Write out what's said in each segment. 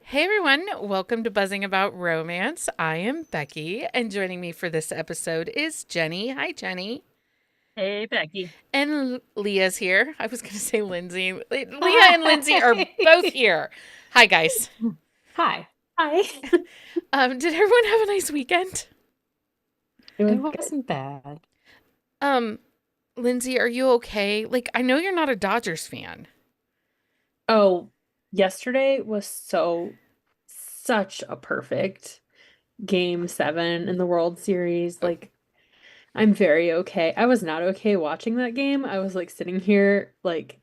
Hey everyone, welcome to Buzzing About Romance. I am Becky, and joining me for this episode is Jenny. Hi, Jenny. Hey, Becky. And Leah's here. I was going to say Lindsey. Leah and Lindsey are both Hi. here. Hi, guys. Hi. Hi. Did everyone have a nice weekend? It It was good. wasn't bad. Um, Lindsey, are you okay? I know you're not a Dodgers fan. Oh, yesterday was such a perfect game seven in the World Series. I'm very okay. I was not okay watching that game. I was sitting here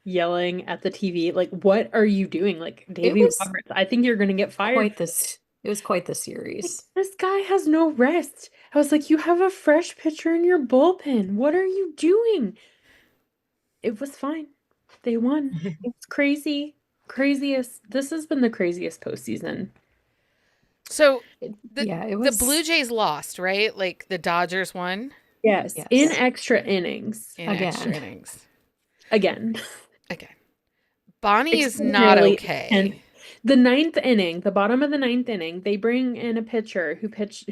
yelling at the TV, what are you doing? It Davy was Roberts, I think you're gonna get fired. quite this. It was quite the Like, series. this guy has no rest. I was like, you have a fresh pitcher in your bullpen. What are you doing? It was fine. They won. It's crazy. Craziest. This has been the craziest postseason. So the Yeah, it the Blue was. Jays lost, right? The Dodgers won Yes, in Yes. extra innings. in extra Again. innings. Again. Again. Bonnie is not Extraordinarily, and okay. the ninth inning, the bottom of the ninth inning, they bring in a pitcher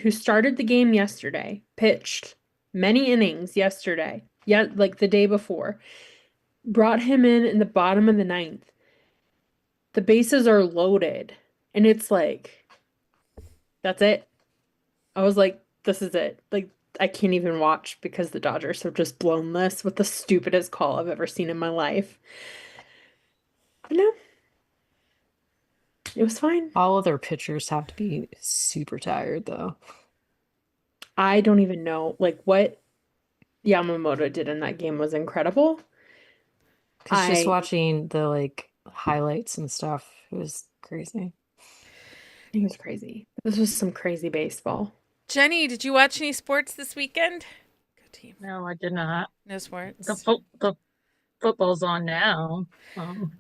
who started the game yesterday, pitched many innings yesterday. Yeah, like the day before. Brought him in the bottom of the ninth. The bases are loaded, and it's like, that's it. I was like, this is it. I can't even watch because the Dodgers have just blown this with the stupidest call I've ever seen in my life. But no, it was fine. All of their pitchers have to be super tired, though. I don't even know what Yamamoto did in that game was incredible. Because just I watching the highlights and stuff, it was crazy. It was crazy. This was some crazy baseball. Jenny, did you watch any sports this weekend? Good team. No, I did not. No The sports. football's on now.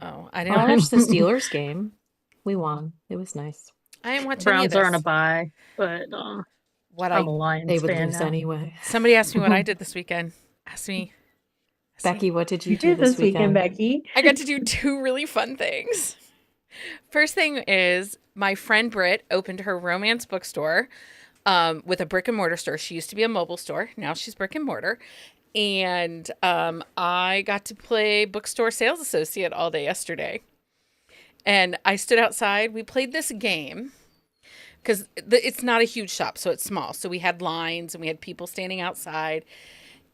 Oh, I I didn't. watched the Steelers game. We won. It was nice. I didn't The watch any of Browns are on a this. bye, but What I'm I a They Lions would fan lose now. anyway. Somebody asked me what I did this weekend. Ask me. Ask me. Becky, what did you You do did this this weekend, weekend? Becky. I got to do two really fun things. First thing is my friend Britt opened her romance bookstore with a brick and mortar store. She used to be a mobile store. Now she's brick and mortar. And I got to play bookstore sales associate all day yesterday. And I stood outside. We played this game because it's not a huge shop, so it's small. So we had lines and we had people standing outside.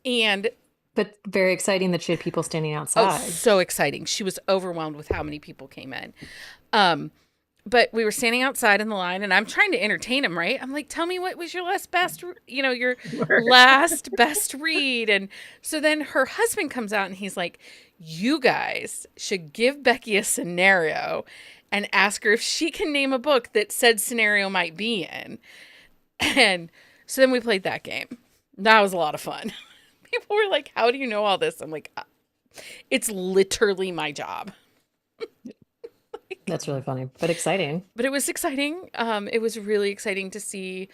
And But very exciting that she had people standing oh, outside. so exciting. She was overwhelmed with how many people came in. Um, but we were standing outside in the line and I'm trying to entertain him, right? I'm like, tell me what was your your last best read. And so then her husband comes out and he's like, you guys should give Becky a scenario and ask her if she can name a book that said scenario might be in. And so then we played that game. That was a lot of fun. People were like, how do you know all this? I'm like, it's literally my job. That's really funny, but exciting. But it was exciting. It was really exciting to see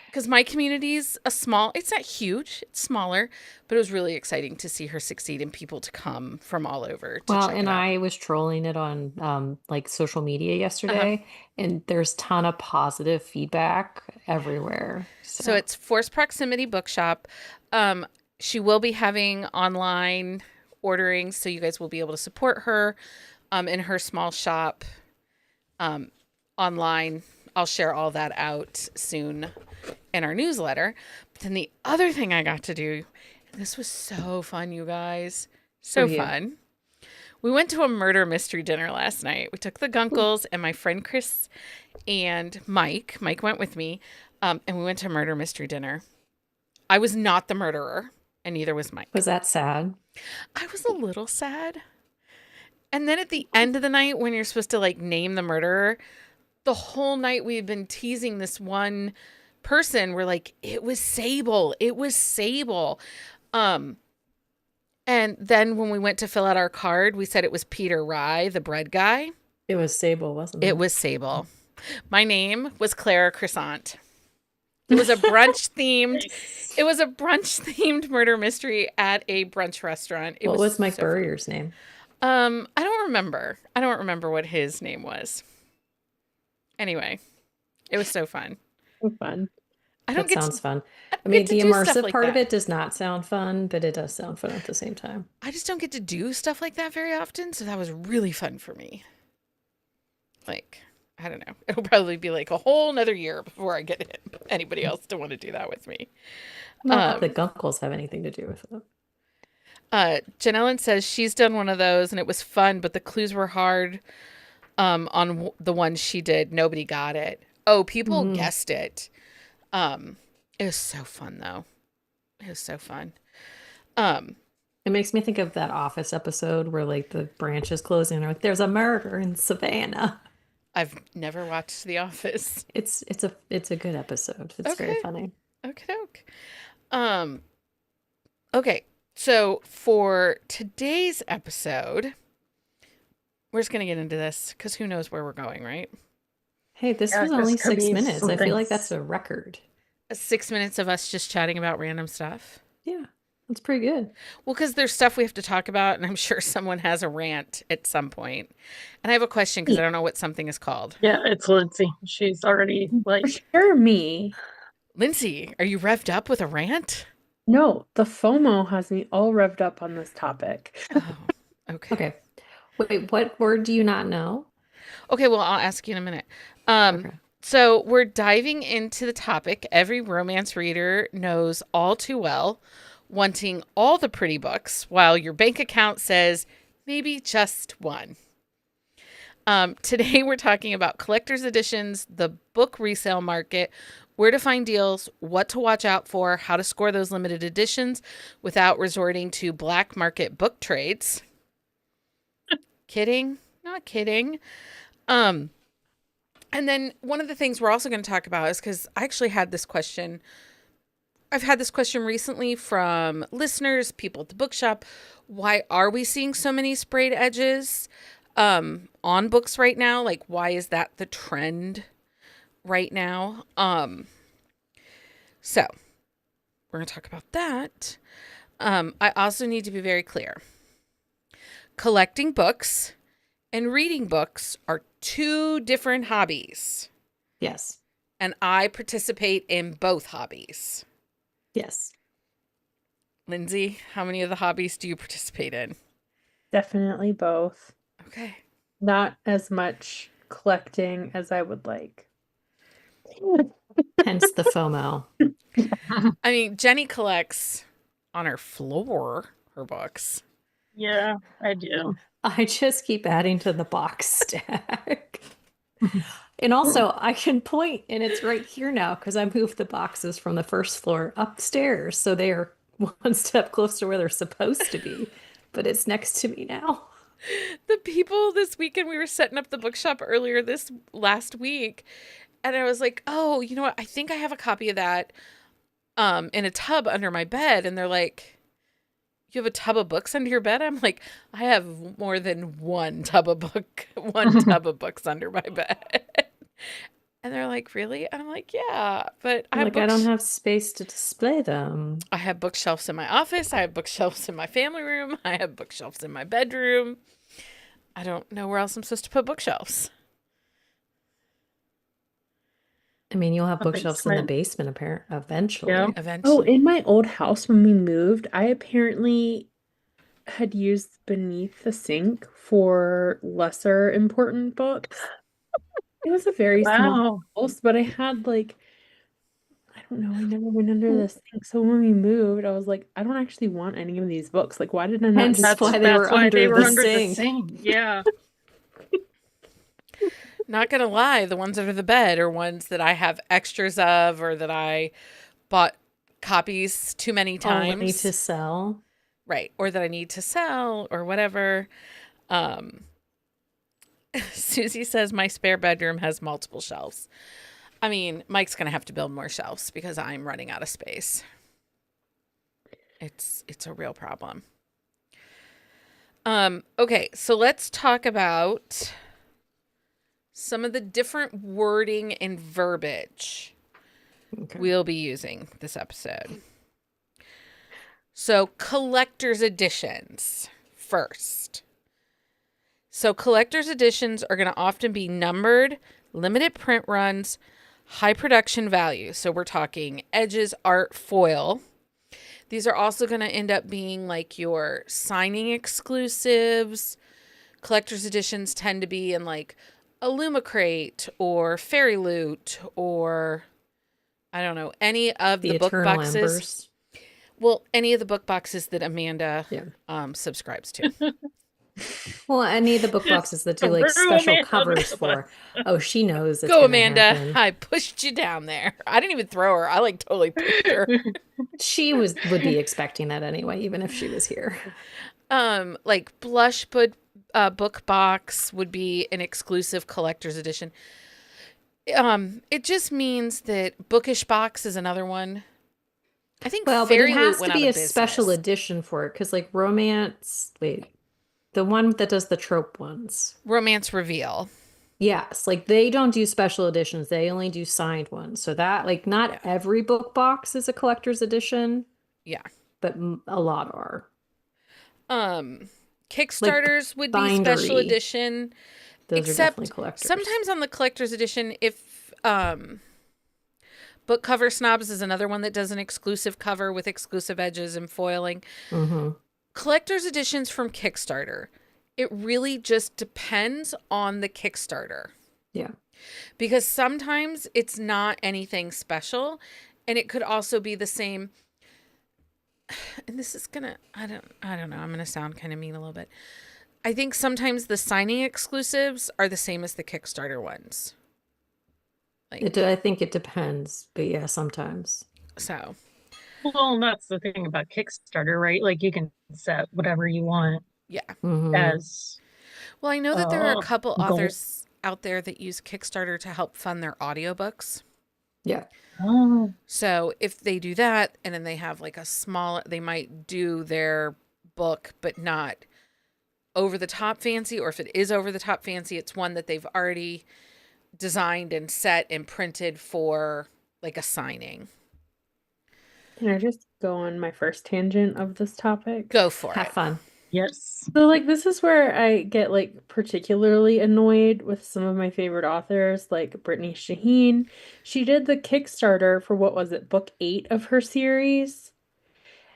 because my community's it's not huge, it's smaller, but it was really exciting to see her succeed and people to come from all over to Well, check it and out. I was trolling it on social media Uh-huh. yesterday, and there's ton of positive feedback everywhere. So So it's Forced Proximity Bookshop. Um, she will be having online ordering, so you guys will be able to support her in her small shop um, online. I'll share all that out soon in our newsletter. But then the other thing I got to do, and this was so fun, you guys. what So do you? fun. We went to a murder mystery dinner last night. We took the Ooh, Gunkles and my friend Chris and Mike. Mike went with me, and we went to murder mystery dinner. I was not the murderer, and neither was Mike. was that sad? I was a little sad. And then at the end of the night, when you're supposed to name the murderer, the whole night we had been teasing this one person. We're like, it was Sable. It was Sable. Um, and then when we went to fill out our card, we said it was Peter Rye, the bread guy. It was Sable, wasn't It it? was Sable. My name was Clara Croissant. It was a brunch themed. It was a brunch themed murder mystery at a brunch restaurant. It What was was Mike so fun. Burrier's name? I don't remember. I don't remember what his name was. Anyway, it was so fun. So fun. I don't That get sounds fun. I I don't mean, get to the do stuff immersive like part of that. it does not sound fun, but it does sound fun at the same time. I just don't get to do stuff like that very often, so that was really fun for me. Like, I don't know. It'll probably be like a whole nother year before I get anybody else to want to do that with me. Not that gunkles have anything to do with it. Jen Ellen says she's done one of those and it was fun, but the clues were hard. On the one she did, nobody got it. Oh, people guessed it. It was so fun though. It was so fun. It makes me think of that Office episode where like the branches close and they're like, there's a murder in Savannah. I've never watched The Office. It's a good episode. It's very funny. Okay. Okay. So for today's episode, we're just gonna get into this because who knows where we're going, right? Hey, this was only 6 minutes. I feel like that's a record. 6 minutes of us just chatting about random stuff. Yeah, that's pretty good. Well, because there's stuff we have to talk about, and I'm sure someone has a rant at some point. And I have a question because I don't know what something is called. Yeah, it's Lindsey. She's already like, Sure, me. Lindsey, are you revved up with a rant? No, the FOMO has me all revved up on this topic. Oh, okay. Okay. Wait, what word do you not know? Okay, well, I'll ask you in a minute. Okay. So we're diving into the topic every romance reader knows all too well, wanting all the pretty books while your bank account says maybe just one. Today we're talking about collector's editions, the book resale market, where to find deals, what to watch out for, how to score those limited editions without resorting to black market book trades. Kidding? Not kidding. And then one of the things we're also going to talk about is because I actually had this question. I've had this question recently from listeners, people at the bookshop. Why are we seeing so many sprayed edges on books right now? Like, why is that the trend right now? So we're going to talk about that. I also need to be very clear. Collecting books and reading books are two different hobbies. Yes. And I participate in both hobbies. Yes. Lindsey, how many of the hobbies do you participate in? Definitely both. Okay. Not as much collecting as I would like. Hence the FOMO. I mean, Jenni collects on her floor her books. yeah, I do. I just keep adding to the box stack. And also, I can point, and it's right here now because I moved the boxes from the first floor upstairs. So they are one step closer to where they're supposed to be. But it's next to me now. The people this weekend, we were setting up the bookshop earlier this last week. And I was like, oh, you know what? I think I have a copy of that in a tub under my bed. And they're like, you have a tub of books under your bed? I'm like, I have more than one tub of books under my bed. And they're like, really? And I'm like, yeah, but I don't have space to display them. I have bookshelves in my office. I have bookshelves in my family room. I have bookshelves in my bedroom. I don't know where else I'm supposed to put bookshelves. I mean, you'll have A bookshelves in the basement. basement eventually. Yeah. Oh, Eventually. in my old house when we moved, I apparently had used beneath the sink for lesser important books. It was a very small Wow. house, but I had like, I don't know, I never went under the sink. So when we moved, I was like, I don't actually want any of these books. Like, why did I not Hence just why they were under the sink. Yeah. Not gonna lie, the ones under the bed are ones that I have extras of or that I bought copies too many times. Only to sell. Right. Or that I need to sell or whatever. Susie says my spare bedroom has multiple shelves. I mean, Mike's going to have to build more shelves because I'm running out of space. It's a real problem. Okay, so let's talk about some of the different wording and verbiage we'll be using this episode. So, collector's editions first. So, collector's editions are going to often be numbered, limited print runs, high production value. So we're talking edges, art, foil. These are also going to end up being like your signing exclusives. Collector's editions tend to be in like a Lumicrate or Fairy Loot or I don't know, any of The the book Eternal boxes. Embers. Well, any of the book boxes that Amanda Yeah. subscribes to. Well, any of the book boxes that do like Threw special Amanda under covers the for. Oh, she knows it's Go, gonna Amanda. happen. I pushed you down there. I didn't even throw her. I like totally pushed her. She would be expecting that anyway, even if she was here. Like Blush book box would be an exclusive collector's edition. It just means that Bookish Box is another one. I think Well, but it Fairy Loot has went to out be of a special business. edition for it, because like romance, wait, the one that does the trope ones. Romance Reveal. Yes, like they don't do special editions. They only do signed ones. So that like not Yeah. every book box is a collector's edition, Yeah. but a lot are. Kickstarters would be special Bindery. edition. Those are definitely Except collectors. sometimes on the collector's edition, if Book Cover Snobs is another one that does an exclusive cover with exclusive edges and foiling. Mm-hmm. Collector's editions from Kickstarter, it really just depends on the Kickstarter. Yeah. Because sometimes it's not anything special, and it could also be the same. And this is gonna, I don't know, I'm gonna sound kind of mean a little bit. I think sometimes the signing exclusives are the same as the Kickstarter ones. Like, I think it depends, but yeah, sometimes. so. Well, that's the thing about Kickstarter, right? Like you can set whatever you want Yeah. Mm-hmm. as Well, I know that there are a couple goal. authors out there that use Kickstarter to help fund their audiobooks. Yeah. Oh, So if they do that and then they have like a small, they might do their book, but not over the top fancy, or if it is over the top fancy, it's one that they've already designed and set and printed for like a signing. Can I just go on my first tangent of this topic? Go for Have it. fun. yes. So like this is where I get like particularly annoyed with some of my favorite authors, like Brittany Shaheen. She did the Kickstarter for what was it, book 8 of her series.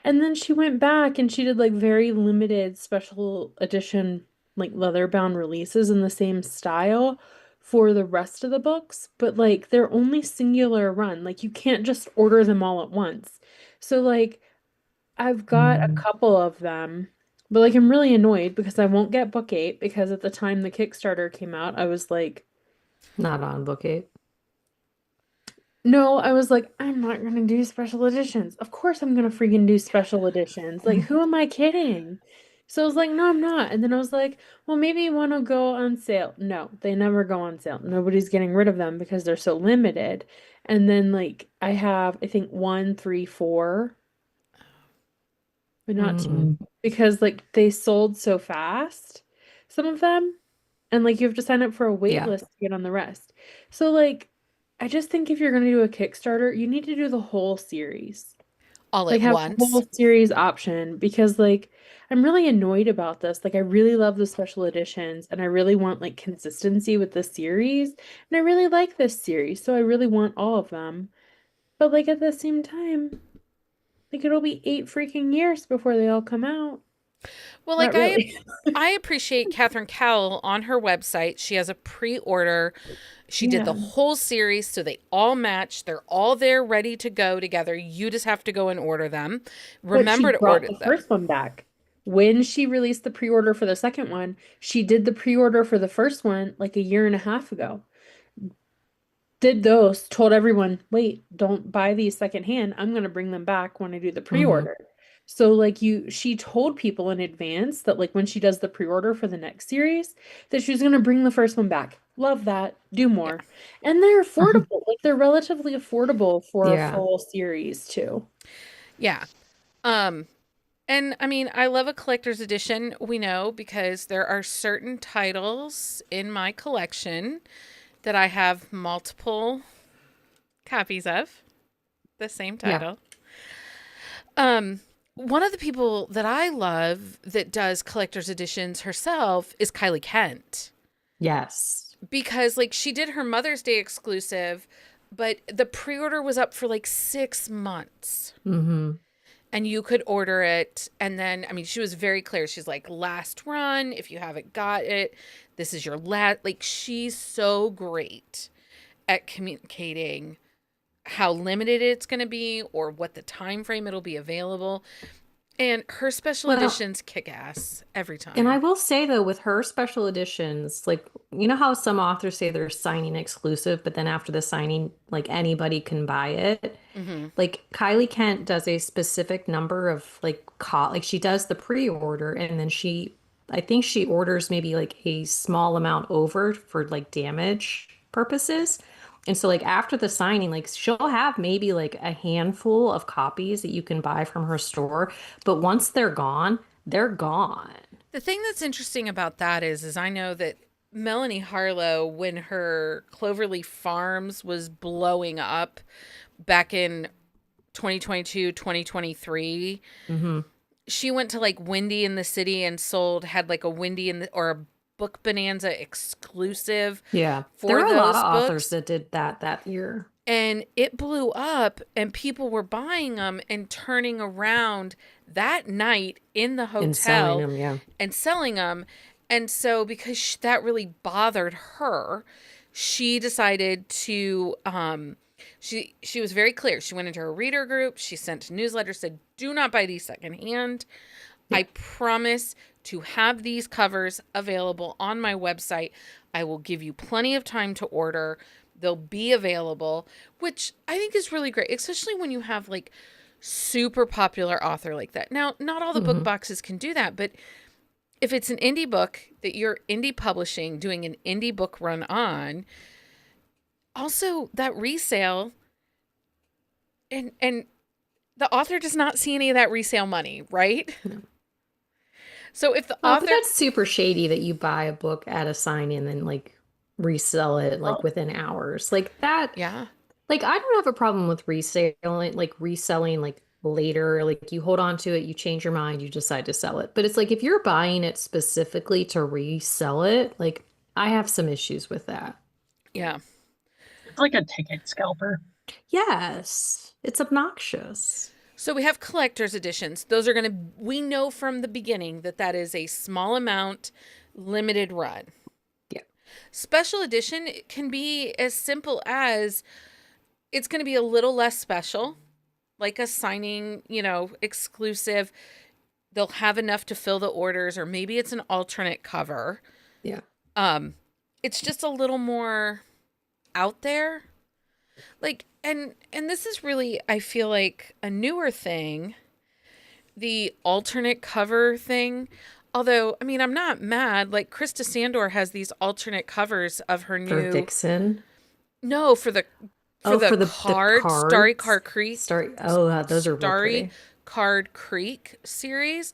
And then she went back and she did like very limited special edition, like leather-bound releases in the same style for the rest of the books, but like they're only singular run. Like you can't just order them all at once. So like I've got a couple of them, but like I'm really annoyed because I won't get book 8 because at the time the Kickstarter came out, I was like, Not on book 8. no, I was like, I'm not gonna do special editions. Of course I'm gonna freaking do special editions. Like, who am I kidding? So I was like, no, I'm not. And then I was like, well, maybe one will go on sale. No, they never go on sale. Nobody's getting rid of them because they're so limited. And then like I have, I think 1, 3, 4, but not two, because like they sold so fast, some of them, and like you have to sign up for a wait Yeah. list to get on the rest. So like I just think if you're gonna do a Kickstarter, you need to do the whole series. All Like at have once. the whole series option because like I'm really annoyed about this. Like I really love the special editions and I really want like consistency with the series. And I really like this series, so I really want all of them. But like at the same time, like it'll be 8 freaking years before they all come out. Well, Not like really. I appreciate Catherine Cowell on her website. She has a pre-order. She did the Yeah. whole series, so they all match. They're all there ready to go together. You just have to go and order them. But Remember she to brought order the them. first one back. When she released the pre-order for the second one, she did the pre-order for the first one like a year and a half ago. Did those, told everyone, wait, don't buy these secondhand. I'm gonna bring them back when I do the pre-order. So like she told people in advance that like when she does the pre-order for the next series, that she's gonna bring the first one back. Love that. Do more. And they're affordable. Like they're relatively affordable for a Yeah. full series too. Yeah. And I mean, I love a collector's edition, we know, because there are certain titles in my collection that I have multiple copies of the same Yeah. title. One of the people that I love that does collector's editions herself is Kylie Kent. Yes. because like she did her Mother's Day exclusive, but the pre-order was up for like 6 months. Mm-hmm. And you could order it. And then, I mean, she was very clear. She's like, last run. If you haven't got it, this is your last. Like, she's so great at communicating how limited it's going to be or what the time frame it'll be available. And her special editions kick ass every time. And I will say though, with her special editions, like, you know how some authors say they're signing exclusive, but then after the signing, like anybody can buy it. Mm-hmm. Like Kylie Kent does a specific number of like she does the pre-order and then I think she orders maybe like a small amount over for like damage purposes. And so like after the signing, like she'll have maybe like a handful of copies that you can buy from her store, but once they're gone, they're gone. The thing that's interesting about that is I know that Melanie Harlow, when her Cloverleaf Farms was blowing up back in 2022, 2023, she went to like Windy in the City and had like a Windy or a Book Bonanza exclusive. Yeah. For there are a lot those of books. authors that did that year. And it blew up and people were buying them and turning around that night in the hotel and selling them. And so because that really bothered her, she decided to she was very clear. She went into her reader group, she sent a newsletter, said, do not buy these secondhand. I promise to have these covers available on my website. I will give you plenty of time to order. They'll be available, which I think is really great, especially when you have like super popular author like that. Now, not all the book boxes can do that, but if it's an indie book that you're indie publishing, doing an indie book run on, also that resale, and the author does not see any of that resale money, right? No. So if the author... But that's super shady that you buy a book at a sign and then like resell it like within hours. Like that. Yeah. Like I don't have a problem with reselling like later. Like you hold on to it, you change your mind, you decide to sell it. But it's like if you're buying it specifically to resell it, like I have some issues with that. Yeah. It's like a ticket scalper. Yes. It's obnoxious. So we have collector's editions. Those are we know from the beginning that is a small amount, limited run. Yeah. Special edition can be as simple as it's going to be a little less special, like a signing, exclusive. They'll have enough to fill the orders, or maybe it's an alternate cover. Yeah. It's just a little more out there. Like, and this is really, I feel like, a newer thing, the alternate cover thing. Although, I mean, I'm not mad. Like, Krista Sandor has these alternate covers of her new... For Vixen? No, for the card, Starry Card Creek. Those are Starry pretty. Card Creek series.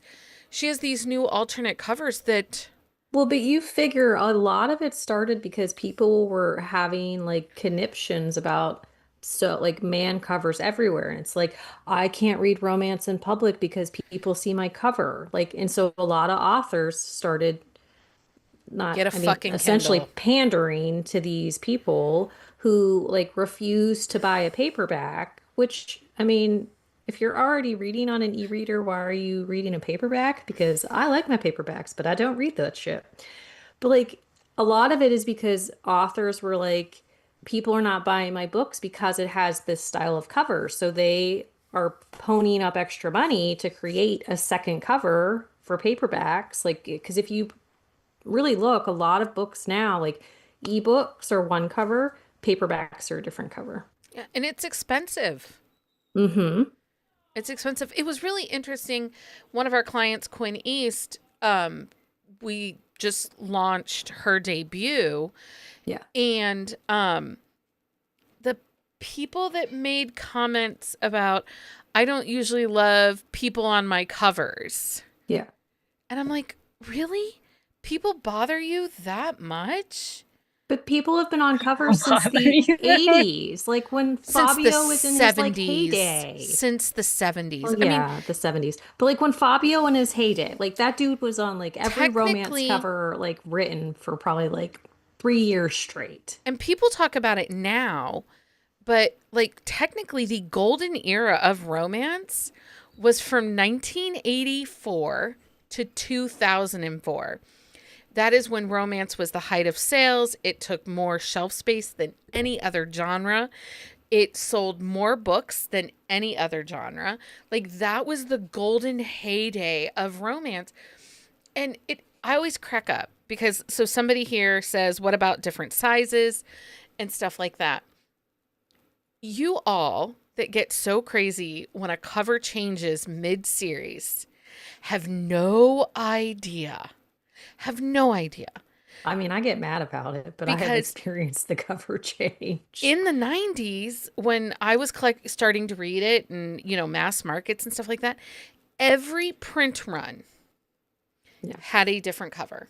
She has these new alternate covers that... Well, but you figure a lot of it started because people were having like conniptions about man covers everywhere. And it's like, I can't read romance in public because people see my cover. Like, and so a lot of authors started essentially Kindle. Pandering to these people who like refuse to buy a paperback, which, I mean, if you're already reading on an e-reader, why are you reading a paperback? Because I like my paperbacks, but I don't read that shit. But like a lot of it is because authors were like, people are not buying my books because it has this style of cover. So they are ponying up extra money to create a second cover for paperbacks. Like, because if you really look, a lot of books now, like ebooks are one cover, paperbacks are a different cover. Yeah, and it's expensive. Mm-hmm. It's expensive. It was really interesting. One of our clients, Quinn East, we just launched her debut. Yeah. And the people that made comments about, I don't usually love people on my covers. Yeah. And I'm like, really? People bother you that much? But people have been on covers since the 80s, like when Fabio was in his like heyday. Since the 70s. Well, yeah, the 70s. But like when Fabio in his heyday, like that dude was on like every romance cover like written for probably like 3 years straight. And people talk about it now, but like technically the golden era of romance was from 1984 to 2004. That is when romance was the height of sales. It took more shelf space than any other genre. It sold more books than any other genre. Like that was the golden heyday of romance. And I always crack up because so somebody here says, what about different sizes and stuff like that? You all that get so crazy when a cover changes mid-series have no idea. Have no idea. I mean, I get mad about it, but I have Because experienced the cover change. in the 90s, when I was starting to read it and, mass markets and stuff like that, every print run had a different cover.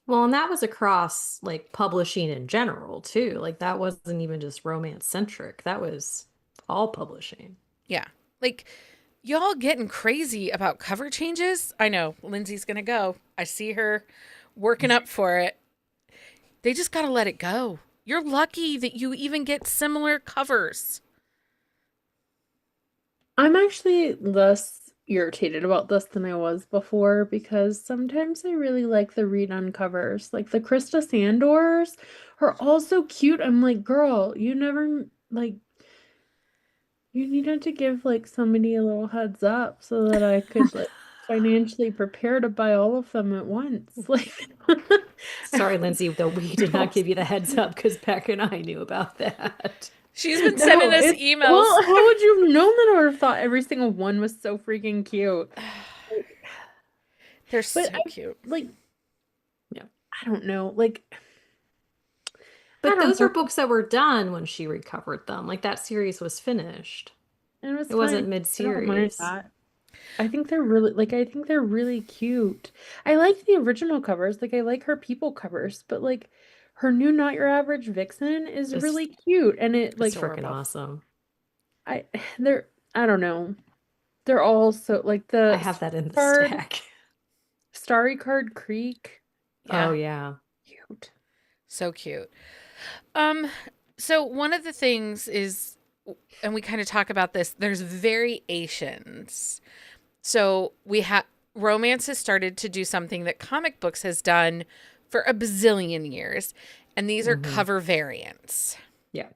Well, and that was across like publishing in general too. Like that wasn't even just romance centric. That was all publishing. Yeah. Like y'all getting crazy about cover changes. I know Lindsay's going to go. I see her working up for it. They just got to let it go. You're lucky that you even get similar covers. I'm actually less irritated about this than I was before because sometimes I really like the read-on covers. Like the Krista Sandors are all so cute. I'm like, girl, you never like you needed to give like somebody a little heads up so that I could like financially prepare to buy all of them at once. Like Sorry, Lindsay, though we did not give you the heads up because Beck and I knew about that. She's been sending us emails. Well, how would you have known that? I would have thought every single one was so freaking cute. They're so cute. Like, yeah, I don't know. Like, but those are books that were done when she recovered them. Like that series was finished. And it wasn't mid-series. I think they're really cute. I like the original covers. Like I like her people covers, but like her new Not Your Average Vixen is really cute, and it's freaking awesome. I don't know. They're all so like I have that in the stack. Starry Card Creek. Yeah. Oh yeah. Cute. So cute. So one of the things is, and we kind of talk about this, there's variations. So romance has started to do something that comic books has done for a bazillion years, and these are cover variants. Yeah.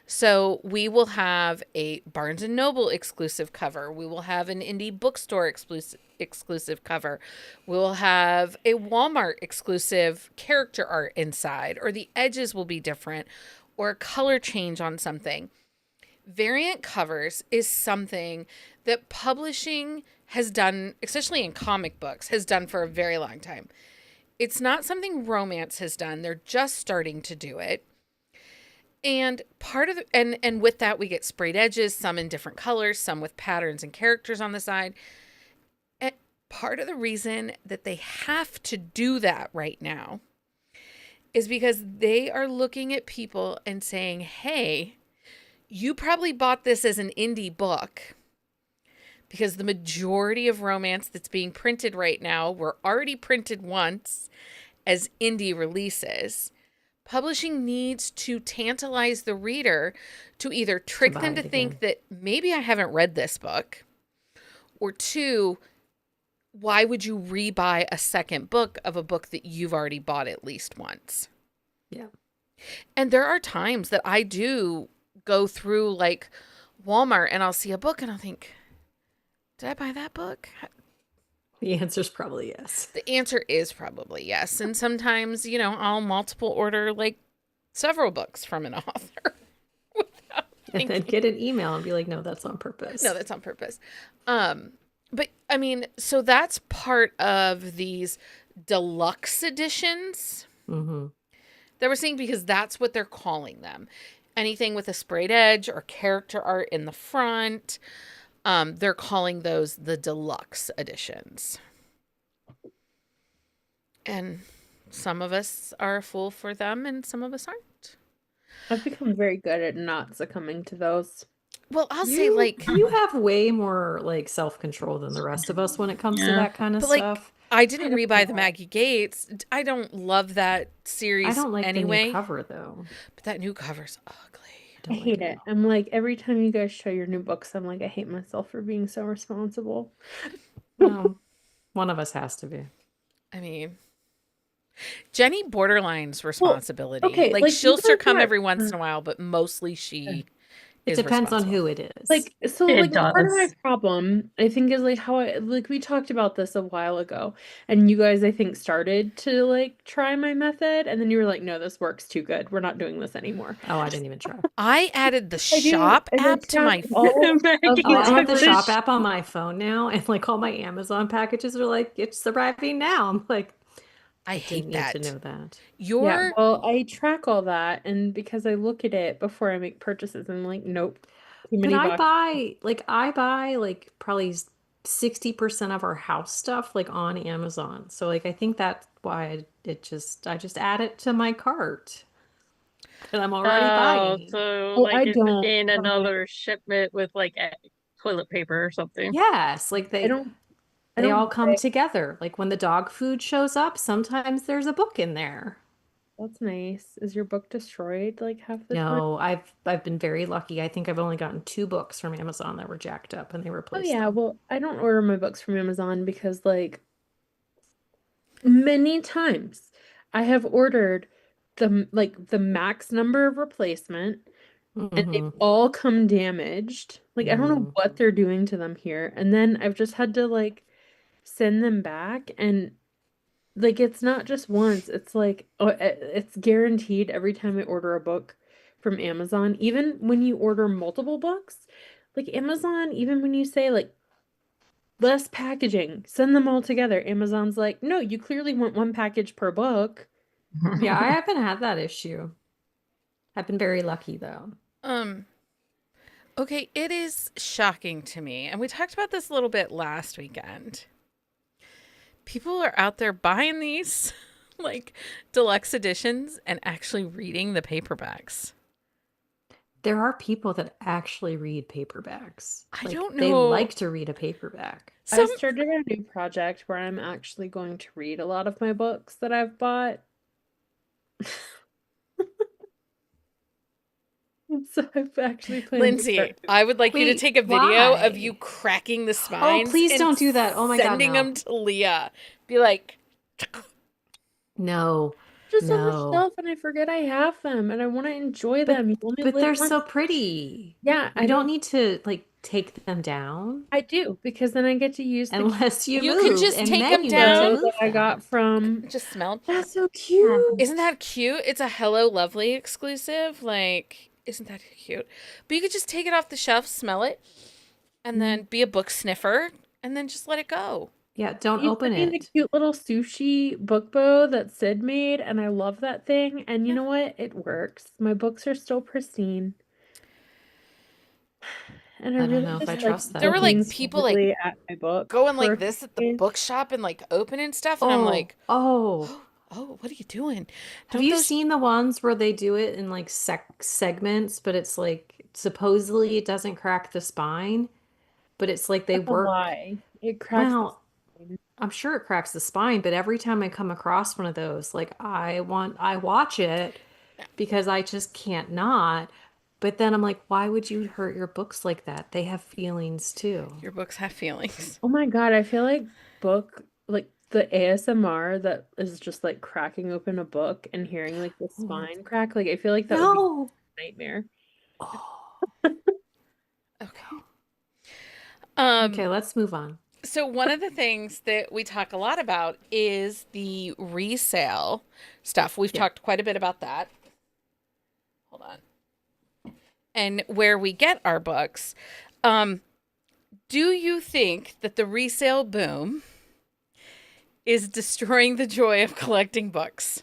So we will have a Barnes & Noble exclusive cover. We will have an indie bookstore exclusive cover. We will have a Walmart exclusive character art inside, or the edges will be different, or a color change on something. Variant covers is something that publishing has done, especially in comic books, has done for a very long time. It's not something romance has done. They're just starting to do it. And and with that we get sprayed edges, some in different colors, some with patterns and characters on the side. And part of the reason that they have to do that right now is because they are looking at people and saying, hey, you probably bought this as an indie book because the majority of romance that's being printed right now were already printed once as indie releases. Publishing needs to tantalize the reader to either trick them to think that maybe I haven't read this book, or two, why would you rebuy a second book of a book that you've already bought at least once? Yeah. And there are times that I do go through like Walmart and I'll see a book and I'll think, did I buy that book? The answer's probably yes. The answer is probably yes. And sometimes, I'll multiple order like several books from an author. And then get an email and be like, no, that's on purpose. No, that's on purpose. But I mean, so that's part of these deluxe editions that we're seeing, because that's what they're calling them. Anything with a sprayed edge or character art in the front, they're calling those the deluxe editions. And some of us are a fool for them and some of us aren't. I've become very good at not succumbing to those. Well, I'll say like you have way more like self-control than the rest of us when it comes to that kind of stuff. I didn't don't rebuy the know. Maggie Gates. I don't love that I series don't like the new anyway, cover though. but that new cover's ugly. I I don't like hate it at it. all. I'm like, every time you guys show your new books, I'm like, I hate myself for being so responsible. Well, one of us has to be. I mean, Jenny borderline's Well, responsibility. okay, Like like you she'll succumb guys every once in got a while, but mostly she It is depends on responsible. who it is. like so It like part of my does. problem I think is like how I like we talked about this a while ago and you guys I think started to like try my method and then you were like, no, this works too good. We're not doing this anymore. Oh, I didn't even try. I added the I do shop an app to attack my all of Maggie Oh, the I have the took the shop other app on my phone now, and like all my Amazon packages are like, it's arriving now. I'm like, I I didn't hate need to that. know that. yeah, Your well, I track all that and because I look at it before I make purchases, I'm like, nope, too But many boxes. I buy like probably 60% of our house stuff like on Amazon. So like I think that's why I just add it to my cart that I'm already Oh, buying. so Oh, like I it's don't in buy, another shipment with like toilet paper or something. Yes, like I don't I they all don't come buy. together. Like when the dog food shows up, sometimes there's a book in there. That's nice. Is your book destroyed like half the time? No, I've been very lucky. I think I've only gotten 2 books from Amazon that were jacked up and they Oh replaced yeah, them. well, I don't order my books from Amazon because like many times I have ordered the max number of replacement and they've Mm-hmm. all come damaged. Like I don't know Mm-hmm. what they're doing to them here. And then I've just had to like send them back and like it's not just once. It's like it's guaranteed every time I order a book from Amazon, even when you order multiple books. Like Amazon, even when you say like less packaging, send them all together. Amazon's like, no, you clearly want one package per book. Yeah, I haven't had that issue. I've been very lucky though. um okay, it is shocking to me. And we talked about this a little bit last weekend. People are out there buying these like deluxe editions and actually reading the paperbacks. There are people that actually read paperbacks. I Like don't they know. like to read a paperback. I Some started a new project where I'm actually going to read a lot of my books that I've bought. So I've actually planned to Lindsay, start. I would like you to Wait, take a video of you why? cracking the Oh, spines please and don't do that. Oh my God, sending no. them to Leah. Be like, No. Just on the No. shelf and I forget I have them and I want to enjoy But them. You only but live they're once. so pretty. Yeah, You I don't don't. need to like take them down I do because then I get to use the cute unless you you can move, just and take then them you need to down. that move I got them. from. Just smell. That's so cute. Isn't that cute? It's a Hello Lovely exclusive. Like, isn't that cute? But you could just take it off the shelf, smell it, and then be a book sniffer, and then just let it go. Yeah, don't You open sent me the it. cute little sushi book bow that Sid made, and I love that thing. And you Yeah. know what? It works. My books are still pristine. And I I don't really know if I just like trust There that. were looking like people like solidly at my book going for like a few this at the days. bookshop and like opening stuff, and I'm Oh, like, oh. oh, what are you doing? Have Don't you those seen the ones where they do it in like segments, but it's like supposedly it doesn't crack the spine, but it's like they That's a work. lie. It cracks the Well, spine. I'm sure it cracks the spine, but every time I come across one of those, like I watch it because I just can't not. But then I'm like, why would you hurt your books like that? They have feelings too. your books have feelings? Oh my God, I feel like like the ASMR that is just like cracking open a book and hearing like the Oh, spine crack. Like I feel like that would be no. a nightmare. Oh. Okay. Um, Okay, let's move on. so one of the things that we talk a lot about is the resale stuff. We've Yeah. talked quite a bit about that. Hold on. And where we get our books. Um, do you think that the resale boom is destroying the joy of collecting books?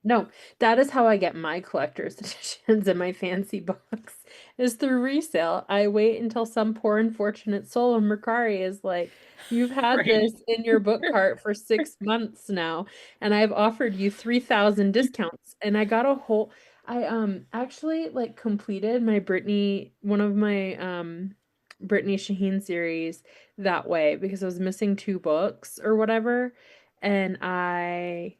No, that is how I get my collector's editions and my fancy books is through resale. I wait until some poor unfortunate soul in Mercari is like, you've had Right. this in your book cart for 6 months now, and I've offered you 3,000 discounts. And I got a whole I actually like completed my Brittany one of my Brittany Shaheen series that way because I was missing 2 books or whatever, and I'd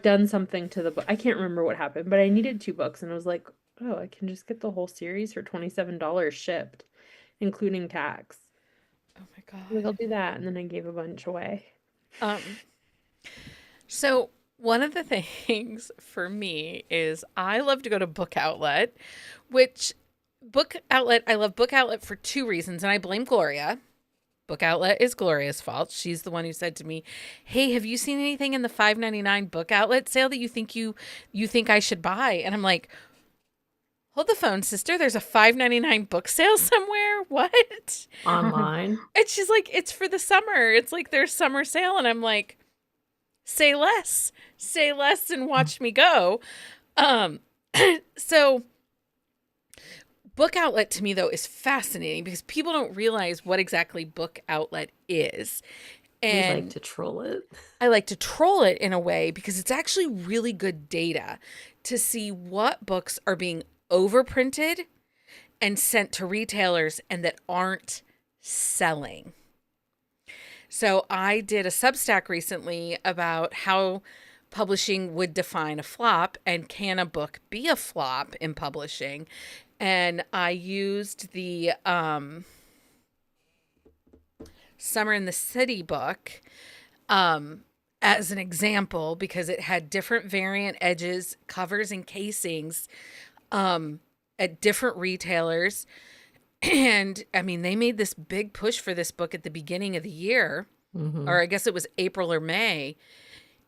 done something to the book. I can't remember what happened, but I needed 2 books, and I was like, oh, I can just get the whole series for $27 shipped, including tax. Oh my Like, I'll God. do that, and then I gave a bunch away. So one of the things for me is I love to go to Book Outlet, which I love Book Outlet for 2 reasons, and I blame Gloria. Book Outlet is Gloria's fault. She's the one who said to me, "Hey, have you seen anything in the $5.99 Book Outlet sale that you think I should buy?" And I'm like, "Hold the phone, sister. There's a $5.99 book sale somewhere. What?" Online. And she's like, "It's for the summer. It's like their summer sale." And I'm like, "Say less. Say less and watch me go." Um so Book Outlet to me though is fascinating because people don't realize what exactly Book Outlet is. We like And to troll it. I like to troll it in a way because it's actually really good data to see what books are being overprinted and sent to retailers and that aren't selling. So I did a Substack recently about how publishing would define a flop and can a book be a flop in publishing. And I used the Summer in the City book as an example because it had different variant edges, covers, and casings at different retailers. And I mean, they made this big push for this book at the beginning of the year, or I guess it was April or May.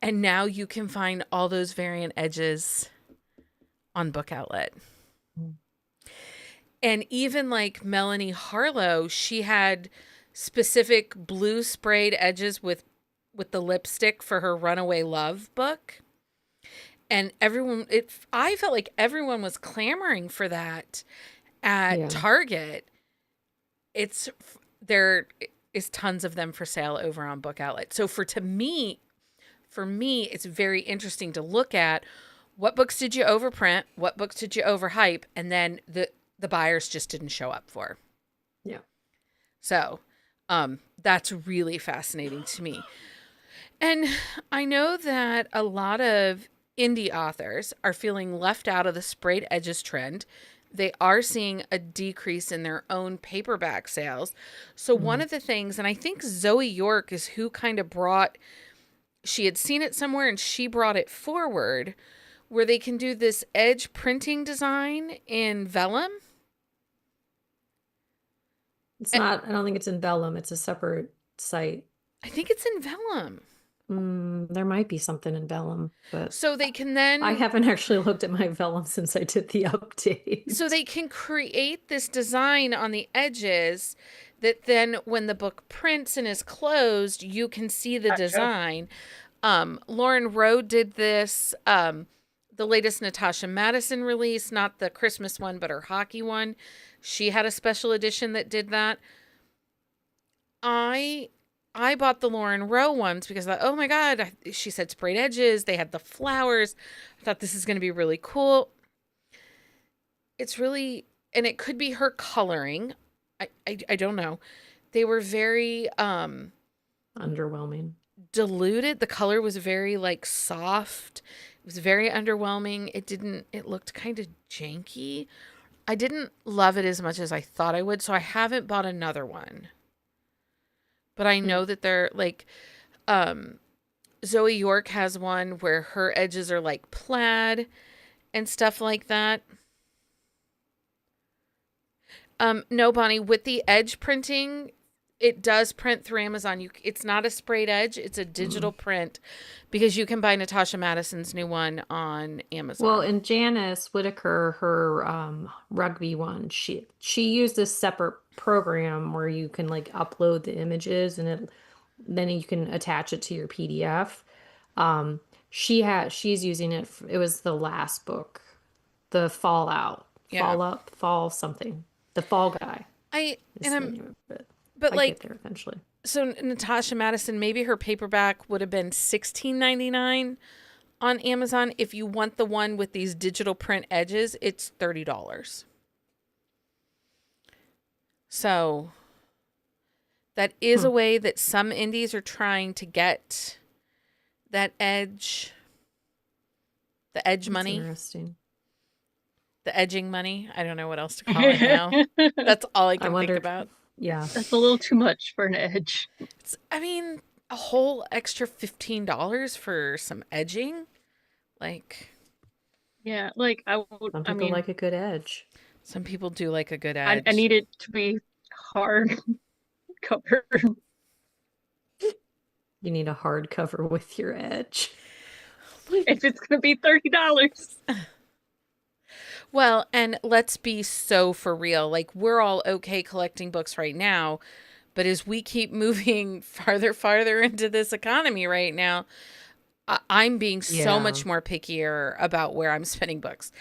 And now you can find all those variant edges on Book Outlet. And even like Melanie Harlow, she had specific blue sprayed edges with the lipstick for her Runaway Love book. And I felt like everyone was clamoring for that at Target. There is tons of them for sale over on Book Outlet. So for me, it's very interesting to look at what books did you overprint, what books did you overhype, and then the buyers just didn't show up for. Yeah. So that's really fascinating to me. And I know that a lot of indie authors are feeling left out of the sprayed edges trend. They are seeing a decrease in their own paperback sales. So one of the things, and I think Zoe York is who kind of she had seen it somewhere and she brought it forward, where they can do this edge printing design in vellum. It's not, I don't think it's in Vellum. It's a separate site. I think it's in vellum. There might be something in Vellum, but So they can then... I haven't actually looked at my Vellum since I did the update. So they can create this design on the edges that then when the book prints and is closed, you can see the design. Lauren Rowe did this, the latest Natasha Madison release, not the Christmas one, but her hockey one. She had a special edition that did that. I bought the Lauren Rowe ones because I thought, oh my God, she said sprayed edges. They had the flowers. I thought this is going to be really cool. It's really, and it could be her coloring. I don't know. They were very underwhelming. Diluted. The color was very like soft. It was very underwhelming. It looked kind of janky. I didn't love it as much as I thought I would, so I haven't bought another one. But I know that they're like, Zoe York has one where her edges are like plaid and stuff like that. No, Bonnie, with the edge printing, it does print through Amazon. It's not a sprayed edge. It's a digital print because you can buy Natasha Madison's new one on Amazon. Well, and Janice Whitaker, her rugby one, she used this separate program where you can like upload the images and then you can attach it to your PDF. She's using it. It was the last book, the Fall something, the Fall Guy. But like, get there eventually. So Natasha Madison, maybe her paperback would have been $16.99 on Amazon. If you want the one with these digital print edges, it's $30. So that is a way that some indies are trying to get that edge, the edge That's money, interesting. the edging money. I don't know what else to call it now. That's all I I can think wondered, about. yeah. That's a little too much for an edge. I mean, a whole extra $15 for some edging? Like, Yeah, like Some I people mean, like a good edge. some people do like a good I edge. need it to be hard covered. You need a hard cover with your edge. If it's gonna be $30. Well, and let's be so for real. Like, we're all okay collecting books right now, but as we keep moving farther into this economy right now, I'm being so much more pickier about where I'm spending books,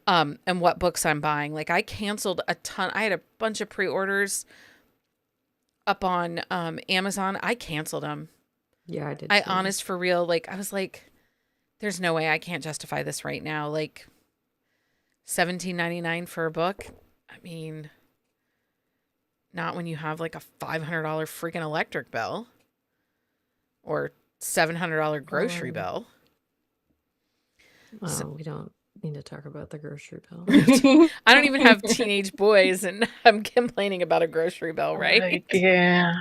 and what books I'm buying. Like, I canceled a ton. I had a bunch of pre-orders up on Amazon. I canceled them. Yeah, I did I too. honest for real. Like, I was like, there's no way I can't justify this right now. Like, $17.99 for a book. I mean, not when you have like a $500 freaking electric bill or $700 grocery bill. Oh, we don't need to talk about the grocery bill. I don't even have teenage boys, and I'm complaining about a grocery bill, right? Yeah.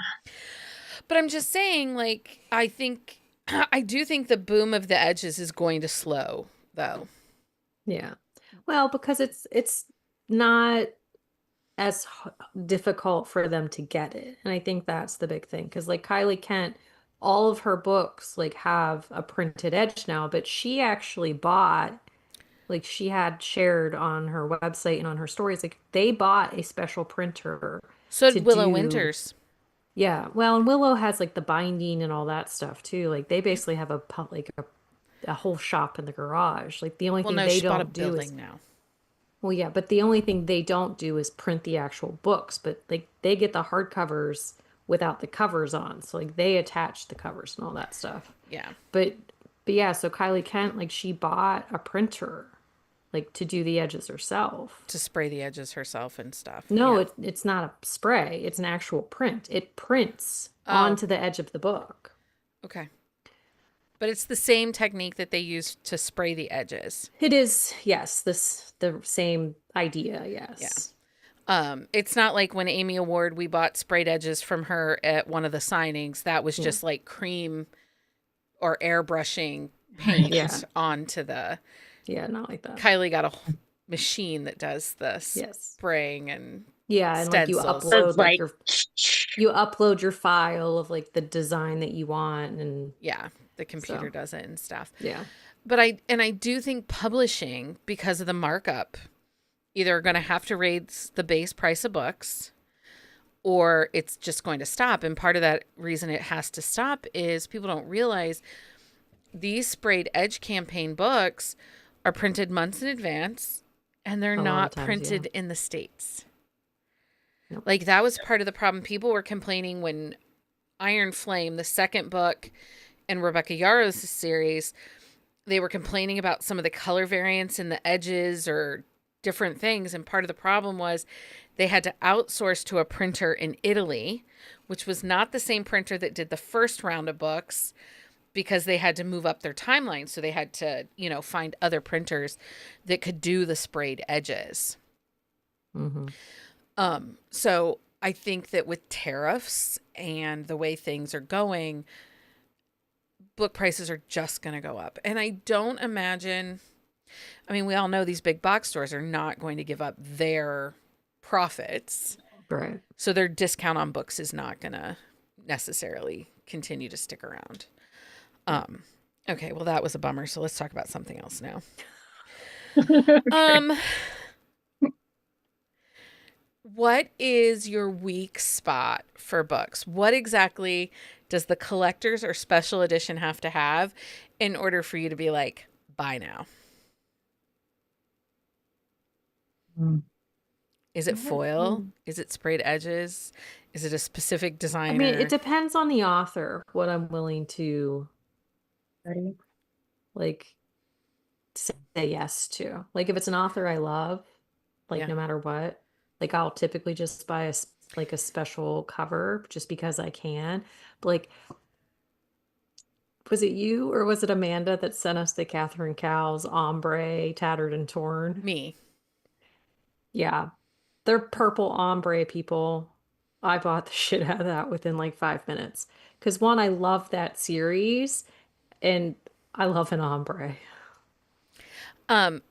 But I'm just saying, like, I do think the boom of the edges is going to slow, though. Yeah. Well, because it's not as difficult for them to get it. And I think that's the big thing. Because like Kylie Kent, all of her books like have a printed edge now, but she actually bought, like she had shared on her website and on her stories, like they bought a special printer So to did Willow do. Winters. Yeah. Well, and Willow has like the binding and all that stuff too. Like they basically have a whole shop in the garage. Like the only Well, thing no, they she bought a don't do is, building now. well, yeah, but the only thing they don't do is print the actual books, but like they get the hardcovers without the covers on. So like they attach the covers and all that stuff. Yeah. But yeah, so Kylie Kent, like she bought a printer like to do the edges herself. To spray the edges herself and stuff. No, Yeah. it's not a spray, it's an actual print. It prints Oh. onto the edge of the book. Okay. But it's the same technique that they use to spray the edges. It is, yes, the same idea, yes. It's not like when Amy Award, we bought sprayed edges from her at one of the signings. That was just like cream or airbrushing paint onto the. Yeah, not like that. Kylie got a machine that does the Yes. spraying and Yeah, and like you stencils. upload like you upload your file of like the design that you want, and yeah, the computer does it and stuff. yeah. But I do think publishing, because of the markup, either are going to have to raise the base price of books, or it's just going to stop. And part of that reason it has to stop is people don't realize these sprayed edge campaign books are printed months in advance, and they're not printed in the States. Nope. Like, that was part of the problem. People were complaining when Iron Flame, the second book, and Rebecca Yarrow's series, they were complaining about some of the color variants in the edges or different things. And part of the problem was they had to outsource to a printer in Italy, which was not the same printer that did the first round of books, because they had to move up their timeline. So they had to, find other printers that could do the sprayed edges. Mm-hmm. So I think that with tariffs and the way things are going, book prices are just going to go up. And I don't imagine, we all know these big box stores are not going to give up their profits. Right. So their discount on books is not going to necessarily continue to stick around. Okay, well, that was a bummer. So let's talk about something else now. Okay. What is your weak spot for books? What exactly does the collector's or special edition have to have in order for you to be like, buy now? Is it foil? Is it sprayed edges? Is it a specific designer? It depends on the author, what I'm willing to like say yes to. Like if it's an author I love, like no matter what, like I'll typically just buy a like a special cover just because I can. But like, was it you or was it Amanda that sent us the Catherine Cowles ombre tattered and torn? Me. Yeah, they're purple ombre people. I bought the shit out of that within like 5 minutes. Because one, I love that series and I love an ombre. Um,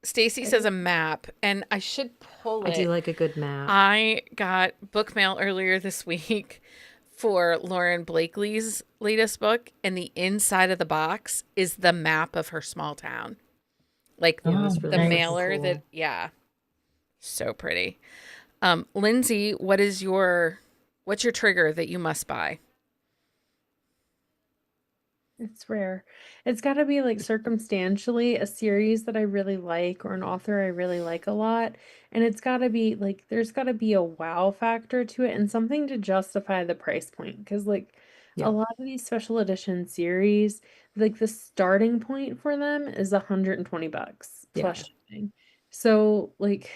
Stacy says a map, and I should pull I do it. like a good map. I got book mail earlier this week for Lauren Blakely's latest book, and the inside of the box is the map of her small town. Like Yeah, that's the really nice. mailer cool. that, yeah, so pretty. Lindsay, what's your trigger that you must buy? It's rare. It's got to be like circumstantially a series that I really like or an author I really like a lot. And it's got to be like, there's got to be a wow factor to it and something to justify the price point. Because, like, a Yeah. lot of these special edition series, like, the starting point for them is $120 Yeah. plus shipping. So, like,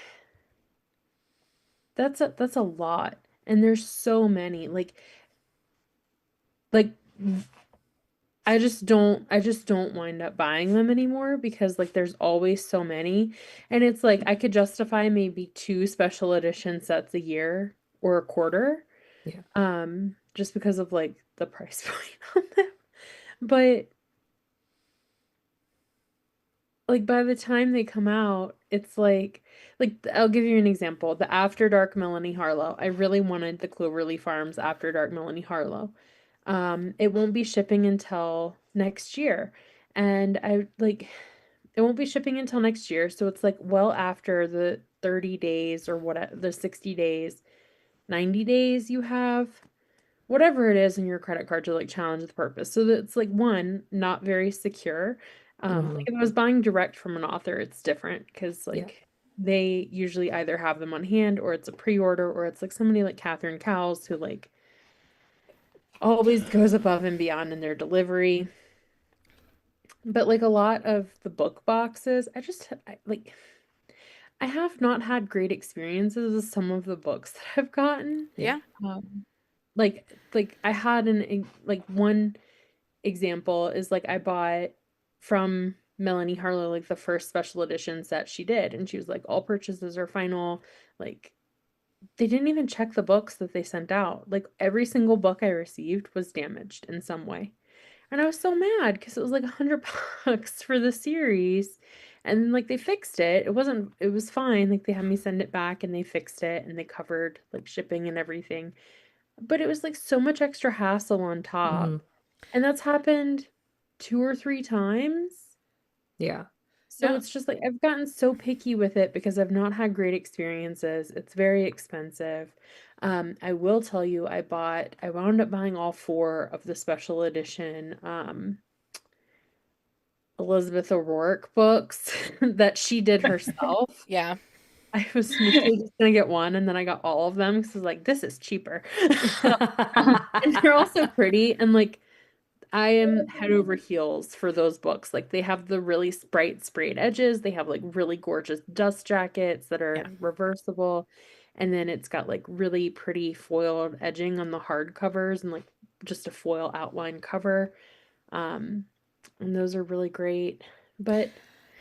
that's a lot. And there's so many. Like I just don't wind up buying them anymore because like there's always so many and it's like I could justify maybe 2 special edition sets a year or a quarter Yeah. just because of like the price point on them. But like by the time they come out, it's like I'll give you an example. The After Dark Melanie Harlow. I really wanted the Cloverleaf Farms After Dark Melanie Harlow. It won't be shipping until next year. And it won't be shipping until next year, so it's like well after the 30 days or what the 60 days, 90 days you have whatever it is in your credit card to like challenge the purpose. So that's like one, not very secure. Like if I was buying direct from an author, it's different because Yeah. like they usually either have them on hand or it's a pre-order or it's like somebody like Catherine Cowles who like always goes above and beyond in their delivery. But like a lot of the book boxes, I have not had great experiences with some of the books that I've gotten. Yeah. Like I had like one example is like I bought from Melanie Harlow like the first special edition set she did and she was like all purchases are final. Like they didn't even check the books that they sent out. Like every single book I received was damaged in some way. And I was so mad because it was like $100 for the series. And then like they fixed it. It was fine. Like they had me send it back and they fixed it and they covered like shipping and everything. But it was like so much extra hassle on top. And that's happened 2 or 3 times. Yeah. So No. it's just like I've gotten so picky with it because I've not had great experiences. It's very expensive. I will tell you, I wound up buying all 4 of the special edition Elizabeth O'Rourke books that she did herself. Yeah. I was initially just gonna get one, and then I got all of them because I was like, this is cheaper. And they're also pretty, and like I am head over heels for those books. Like they have the really bright sprayed edges. They have like really gorgeous dust jackets that are Yeah. reversible. And then it's got like really pretty foiled edging on the hard covers and like just a foil outline cover. And those are really great. But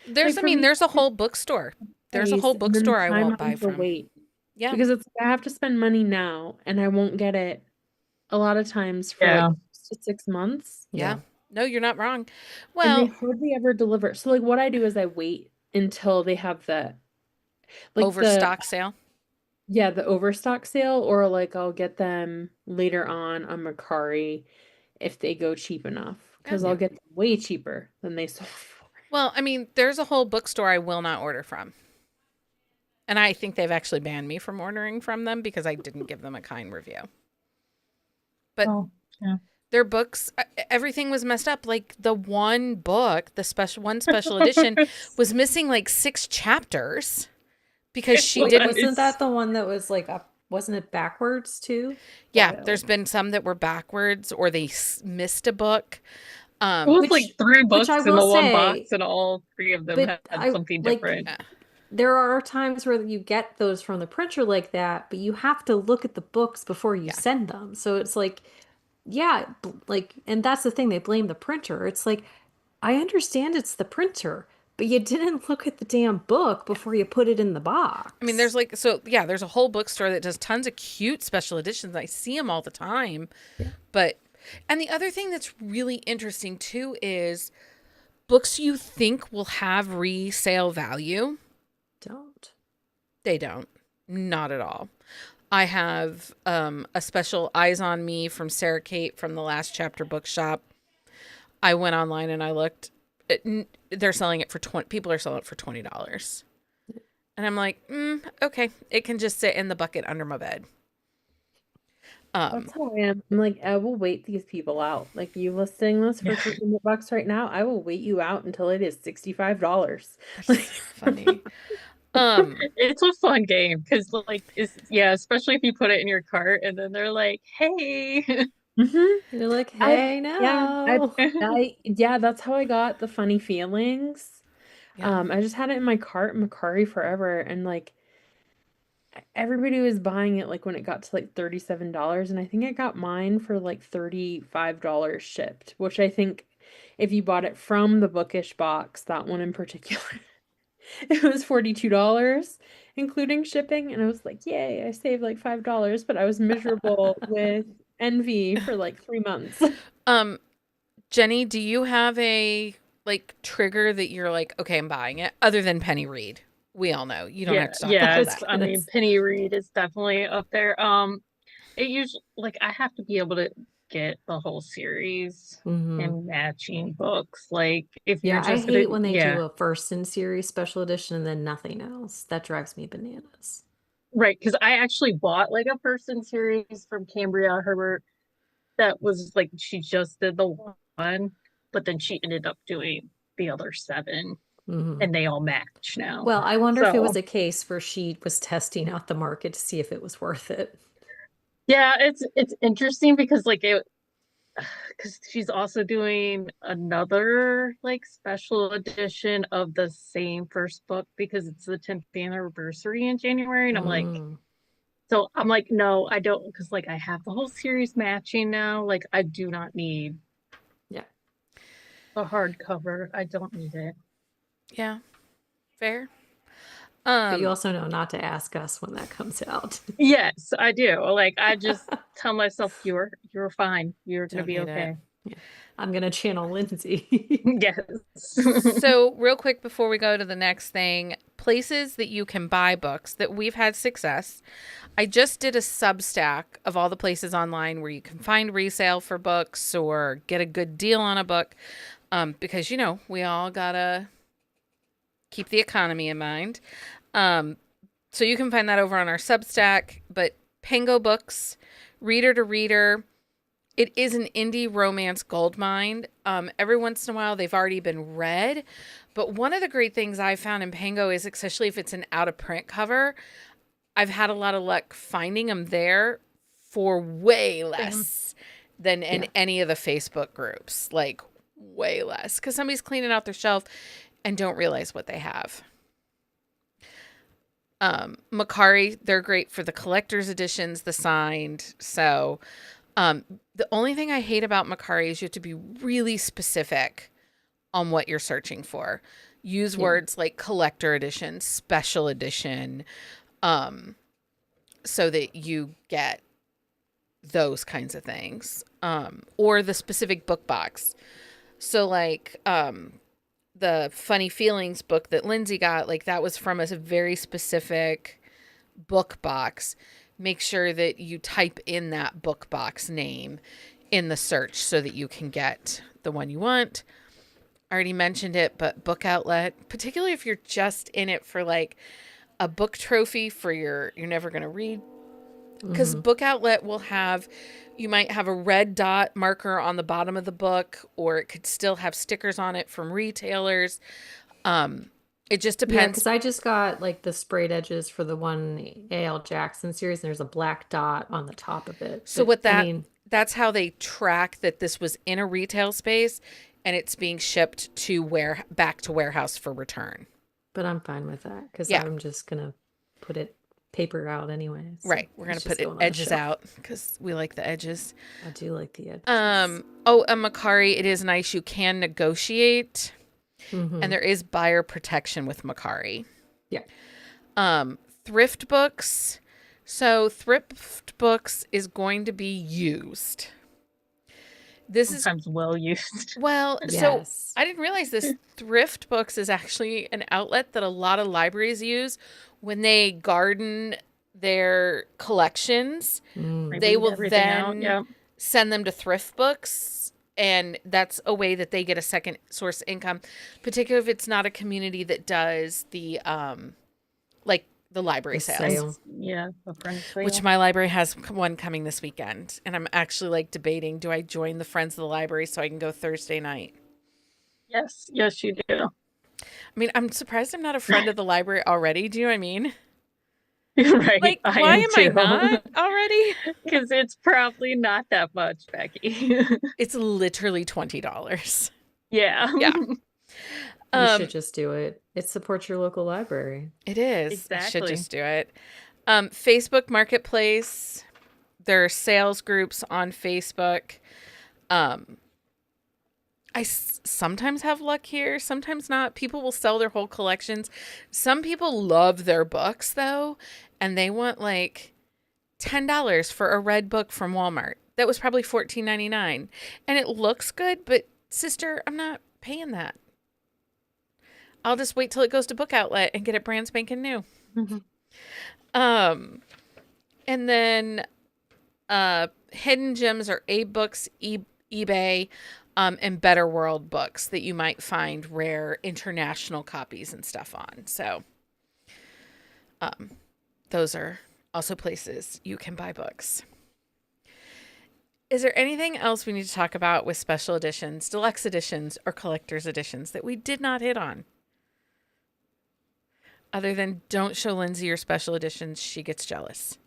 There's, like I for mean, me, there's a whole bookstore. There's a price whole and then the bookstore I time won't I buy have to from. wait Yeah. because it's I have to spend money now and I won't get it a lot of times for Yeah. like 6 months. Yeah. No, you're not wrong. And they Well, hardly ever deliver. So like what I do is I wait until they have the like overstock sale. the overstock sale or like I'll get them later on Mercari if they go cheap enough because Yeah. I'll get them way cheaper than they sold for. Well, I mean, there's a whole bookstore I will not order from. And I think they've actually banned me from ordering from them because I didn't give them a kind review. But Oh, yeah. their books, everything was messed up. Like the one book, the special edition was missing like 6 chapters because she Wait, didn't. wasn't that the one that was like up? Wasn't it backwards too? Yeah, Wild. there's been some that were backwards or they missed a book. It was Which- like 3 books I in the will one say- box, and all 3 of them but had I- something like, different. there are times where you get those from the printer like that, but you have to look at the books before you Yeah. send them. So it's like, yeah, like, and that's the thing, they blame the printer. It's like, I understand it's the printer, but you didn't look at the damn book before you put it in the I mean, box. there's a whole bookstore that does tons of cute special editions. I see them all the time. Yeah. But, and the other thing that's really interesting too is books you think will have resale value, Don't. they don't. Not at all. I have a special Eyes on Me from Sarah Kate from the Last Chapter Bookshop. I went online and I looked. They're selling it for people are selling it for $20. And I'm like, okay, it can just sit in the bucket under my bed. That's how I am. I'm like, I will wait these people out. Like you listing this for $200 right now, I will wait you out until it is $65. That's so funny. It's a fun game because like especially if you put it in your cart and then they're like, hey. You're like, I hey, yeah, no. that's how I got the funny feelings. Yeah. I just had it in my cart, Macari forever, and like everybody was buying it like when it got to like $37, and I think I got mine for like $35 shipped, which I think if you bought it from the Bookish box, that one in particular, it was $42, including shipping, and I was like, yay, I saved like $5, but I was miserable with envy for like 3 months. Jenny, do you have a like trigger that you're like, okay, I'm buying it, other than Penny Reed? We all know you don't have to talk about that. I mean, Penny Reed is definitely up there. It usually like I have to be able to get the whole series and matching books. Like if you're Yeah, I just hate when they do a first in series special edition and then nothing else. That drives me bananas. right, because I actually bought like a person series from Cambria Herbert that was like she just did the one, but then she ended up doing the other 7 and they all match now. Well, I wonder if it was So a case where she was testing out the market to see if it was worth it. yeah, it's interesting because like it because she's also doing another like special edition of the same first book because it's the 10th anniversary in January. And I'm like, no, I don't, because like I have the whole series matching now. Like I do not need Yeah. a hardcover. I don't need it. Yeah, fair. But you also know not to ask us when that comes out. Yes, I do. Like I just tell myself you're fine. You're gonna Don't be need okay. Yeah. I'm gonna channel Lindsey. Yes. So, real quick before we go to the next thing, places that you can buy books that we've had success. I just did a Substack of all the places online where you can find resale for books or get a good deal on a book, because we all gotta keep the economy in mind. So you can find that over on our Substack. But Pango Books, Reader to Reader. It is an indie romance goldmine. Every once in a while, they've already been read. But one of the great things I found in Pango is, especially if it's an out-of-print cover, I've had a lot of luck finding them there for way less than in any of the Facebook groups. Like, way less. Because somebody's cleaning out their shelf and don't realize what they have. Macari, they're great for the collector's editions, the signed. So... the only thing I hate about Macari is you have to be really specific on what you're searching for. Use words like collector edition, special edition, so that you get those kinds of things. Or the specific book box. So like the Funny Feelings book that Lindsey got, like that was from a very specific book box. Make sure that you type in that book box name in the search so that you can get the one you want. I already mentioned it, but Book Outlet, particularly if you're just in it for like a book trophy for you're never going to read. Because Book Outlet will you might have a red dot marker on the bottom of the book, or it could still have stickers on it from retailers. It just depends. Yeah, because I just got like the sprayed edges for the one A.L. Jackson series, and there's a black dot on the top of it. So But, that's how they track that this was in a retail space and it's being shipped to back to warehouse for return. But I'm fine with that because Yeah. I'm just gonna put it papered out anyway. So Right. We're going it's to just put going on the edges shelf. out because we like the edges. I do like the edges. Oh, a Macari, it is nice. You can negotiate, and there is buyer protection with Macari. Yeah. Thrift books. So thrift books is going to be used. This is Sometimes well used. well, so Yes. I didn't realize this. Thrift books is actually an outlet that a lot of libraries use when they garden their collections. They will then send them to thrift books, and that's a way that they get a second source of income, particularly if it's not a community that does the like the library The sales. sale. Yeah, the friend sale. Which my library has one coming this weekend, and I'm actually like debating, do I join the Friends of the Library so I can go Thursday night? Yes, you do. I mean, I'm surprised I'm not a friend of the library already. Do you know what I mean? Right. Like, why am I not already? Because it's probably not that much, Becky. It's literally $20. Yeah. Yeah. You should just do it. It supports your local library. It is. Exactly. I should just do it. Facebook Marketplace. There are sales groups on Facebook. I sometimes have luck here, sometimes not. People will sell their whole collections. Some people love their books, though, and they want like $10 for a red book from Walmart. That was probably $14.99. And it looks good, but sister, I'm not paying that. I'll just wait till it goes to Book Outlet and get it brand spanking new. And then hidden gems are A-Books, eBay, and Better World books that you might find rare international copies and stuff on. So those are also places you can buy books. Is there anything else we need to talk about with special editions, deluxe editions, or collector's editions that we did not hit on? Other than don't show Lindsey your special editions, she gets jealous.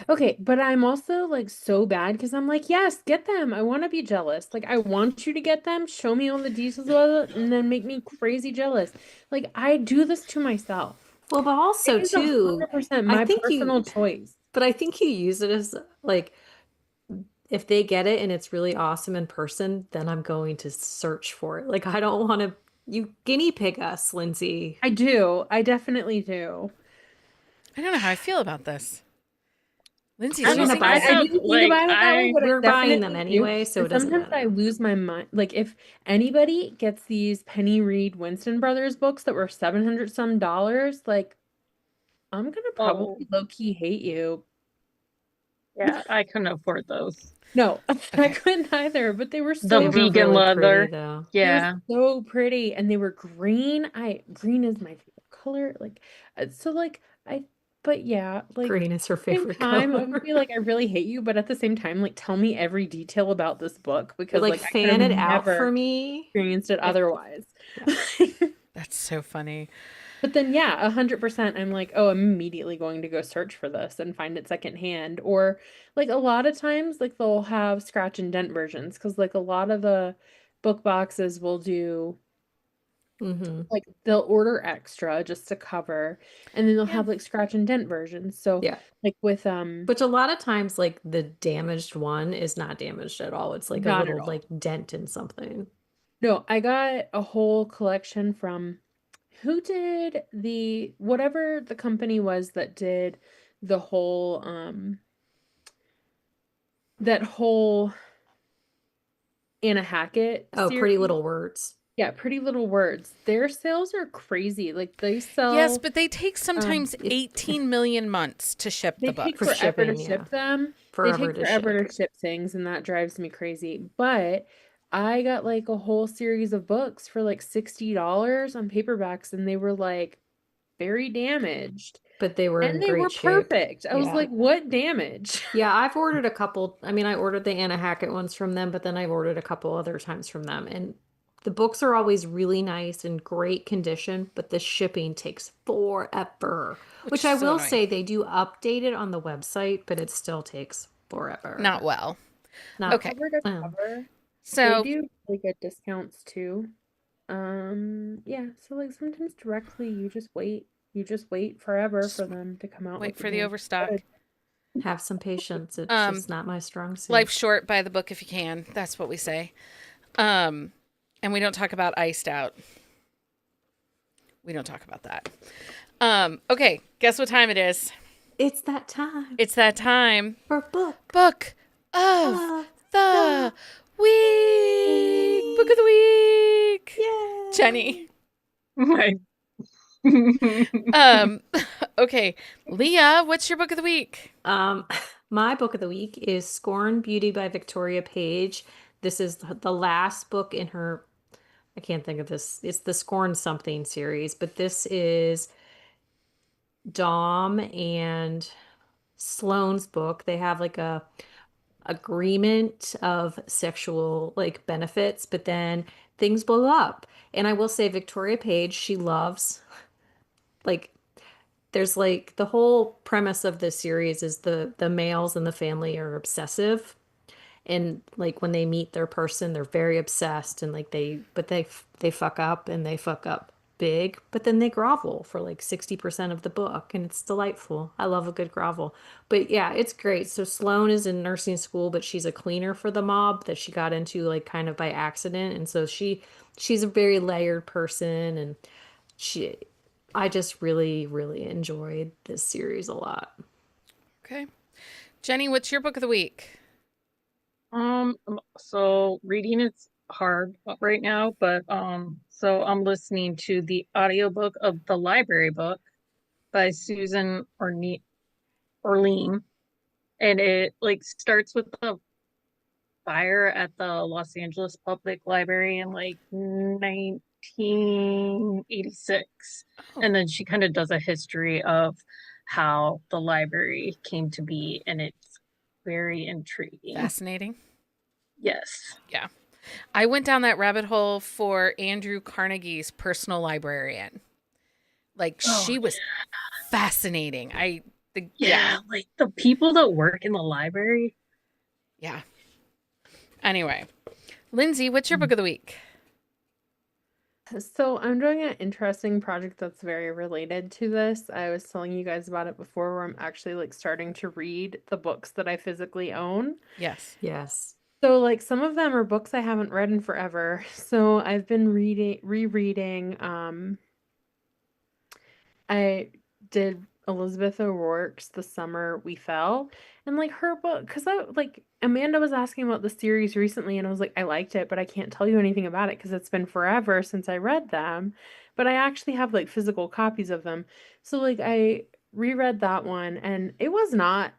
Okay, but I'm also like so bad because I'm like, yes, get them. I want to be jealous. Like, I want you to get them, show me all the details about it, and then make me crazy jealous. Like, I do this to myself. Well, but also It is too, 100% my personal choice. but I think you use it as like, if they get it and it's really awesome in person, then I'm going to search for it. Like, I don't want to, you guinea pig us, Lindsey. I do. I definitely do. I don't know how I feel about this. Lindsay's I mean, using if I it. I didn't think about it that way, but I we're buying them definitely do. anyway, so And it doesn't sometimes I matter. lose my mind. Like, if anybody gets these Penny Reed Winston Brothers books that were 700 some dollars, like, I'm gonna probably low-key hate you. Yeah, I couldn't afford those. No, I couldn't either, but they were so The vegan really leather. pretty, though. Yeah. They were so pretty, and they were green. Green is my favorite color. Like, so like but yeah, like Green is her at the same favorite time, I color. would be like, I really hate you, but at the same time, like, tell me every detail about this book because Like, like I could fan have it out never for me. experienced it otherwise. That's so funny. But then, yeah, 100%, I'm like, oh, I'm immediately going to go search for this and find it secondhand. Or like a lot of times, like they'll have scratch and dent versions because like a lot of the book boxes will do like they'll order extra just to cover, and then they'll have like scratch and dent versions. So Yeah. like with Which a lot of times, like the damaged one is not damaged at all. It's like a Not at little all. like dent in something. No, I got a whole collection from who did whatever the company was that did the whole that whole Anna Hackett Oh, Pretty series. Little Words. Yeah, Pretty Little Words. Their sales are crazy. Like they sell. Yes, but they take sometimes 18 million months to ship They the take books. forever to shipping, ship them. Forever They take to forever ship. to ship things, and that drives me crazy. But I got like a whole series of books for like $60 on paperbacks, and they were like very damaged. But they were in And they great were shape. perfect. I was Yeah. like, what damage? Yeah, I've ordered a couple. I mean, I ordered the Anna Hackett ones from them, but then I've ordered a couple other times from them. And the books are always really nice and great condition, but the shipping takes forever. Which I is so will annoying. say they do update it on the website, but it still takes forever. Not well. Not Okay. Cover to cover. They So do really good discounts too. Yeah, so like sometimes directly you just wait forever Just for them to come out wait with for the the game. overstock. Good. Have some patience. It's Um, just not my strong suit. Life's short, buy the book if you can. That's what we say. Um, and we don't talk about iced out. We don't talk about that. Okay, guess what time it is? It's that time It's that time. for book Book of of the the week. Book of the week. Yay! Jenny. My Um, okay, Leah, what's your book of the week? My book of the week is Scorn Beauty by Victoria Page. This is the last book in her, I can't think of this. It's the Scorn something series, but this is Dom and Sloane's book. They have like a agreement of sexual like benefits, but then things blow up. And I will say Victoria Page, she loves like there's like the whole premise of this series is the males in the family are obsessive, and like when they meet their person they're very obsessed, and like they fuck up, and they fuck up big, but then they grovel for like 60% of the book, and it's delightful. I love a good grovel. But yeah, it's great. So Sloane is in nursing school, but she's a cleaner for the mob that she got into like kind of by accident, and so she's a very layered person, and she I just really really enjoyed this series a lot. Okay. Jenny, what's your book of the week? so reading is hard right now, but so I'm listening to the audiobook of The Library Book by Susan Orlean, and it like starts with the fire at the Los Angeles Public Library in like 1986. Oh, And then she kind of does a history of how the library came to be, and it's very intriguing. fascinating. Yes. Yeah. I went down that rabbit hole for Andrew Carnegie's personal librarian. Like Oh, she was fascinating. yeah, like the people that work in the library. Yeah. Anyway, Lindsay, what's your book of the week? So I'm doing an interesting project that's very related to this. I was telling you guys about it before, where I'm actually like starting to read the books that I physically own. Yes. Yes. So like some of them are books I haven't read in forever. So I've been rereading I did Elizabeth O'Rourke's The Summer We Fell, and like her book, because I like Amanda was asking about the series recently, and I was like, I liked it, but I can't tell you anything about it because it's been forever since I read them. But I actually have like physical copies of them. So like I reread that one, and it was not,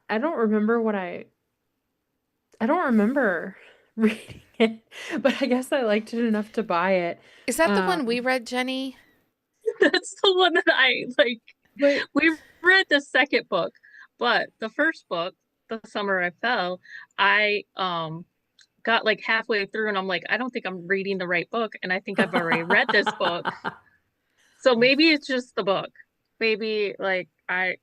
I don't remember reading it, but I guess I liked it enough to buy it. Is that the one we Um, read, Jenny? That's the one that I like. but We read the second book, but the first book, The Summer I Fell, I got like halfway through and I'm like, I don't think I'm reading the right book, and I think I've already read this book. So maybe it's just the book. Maybe like I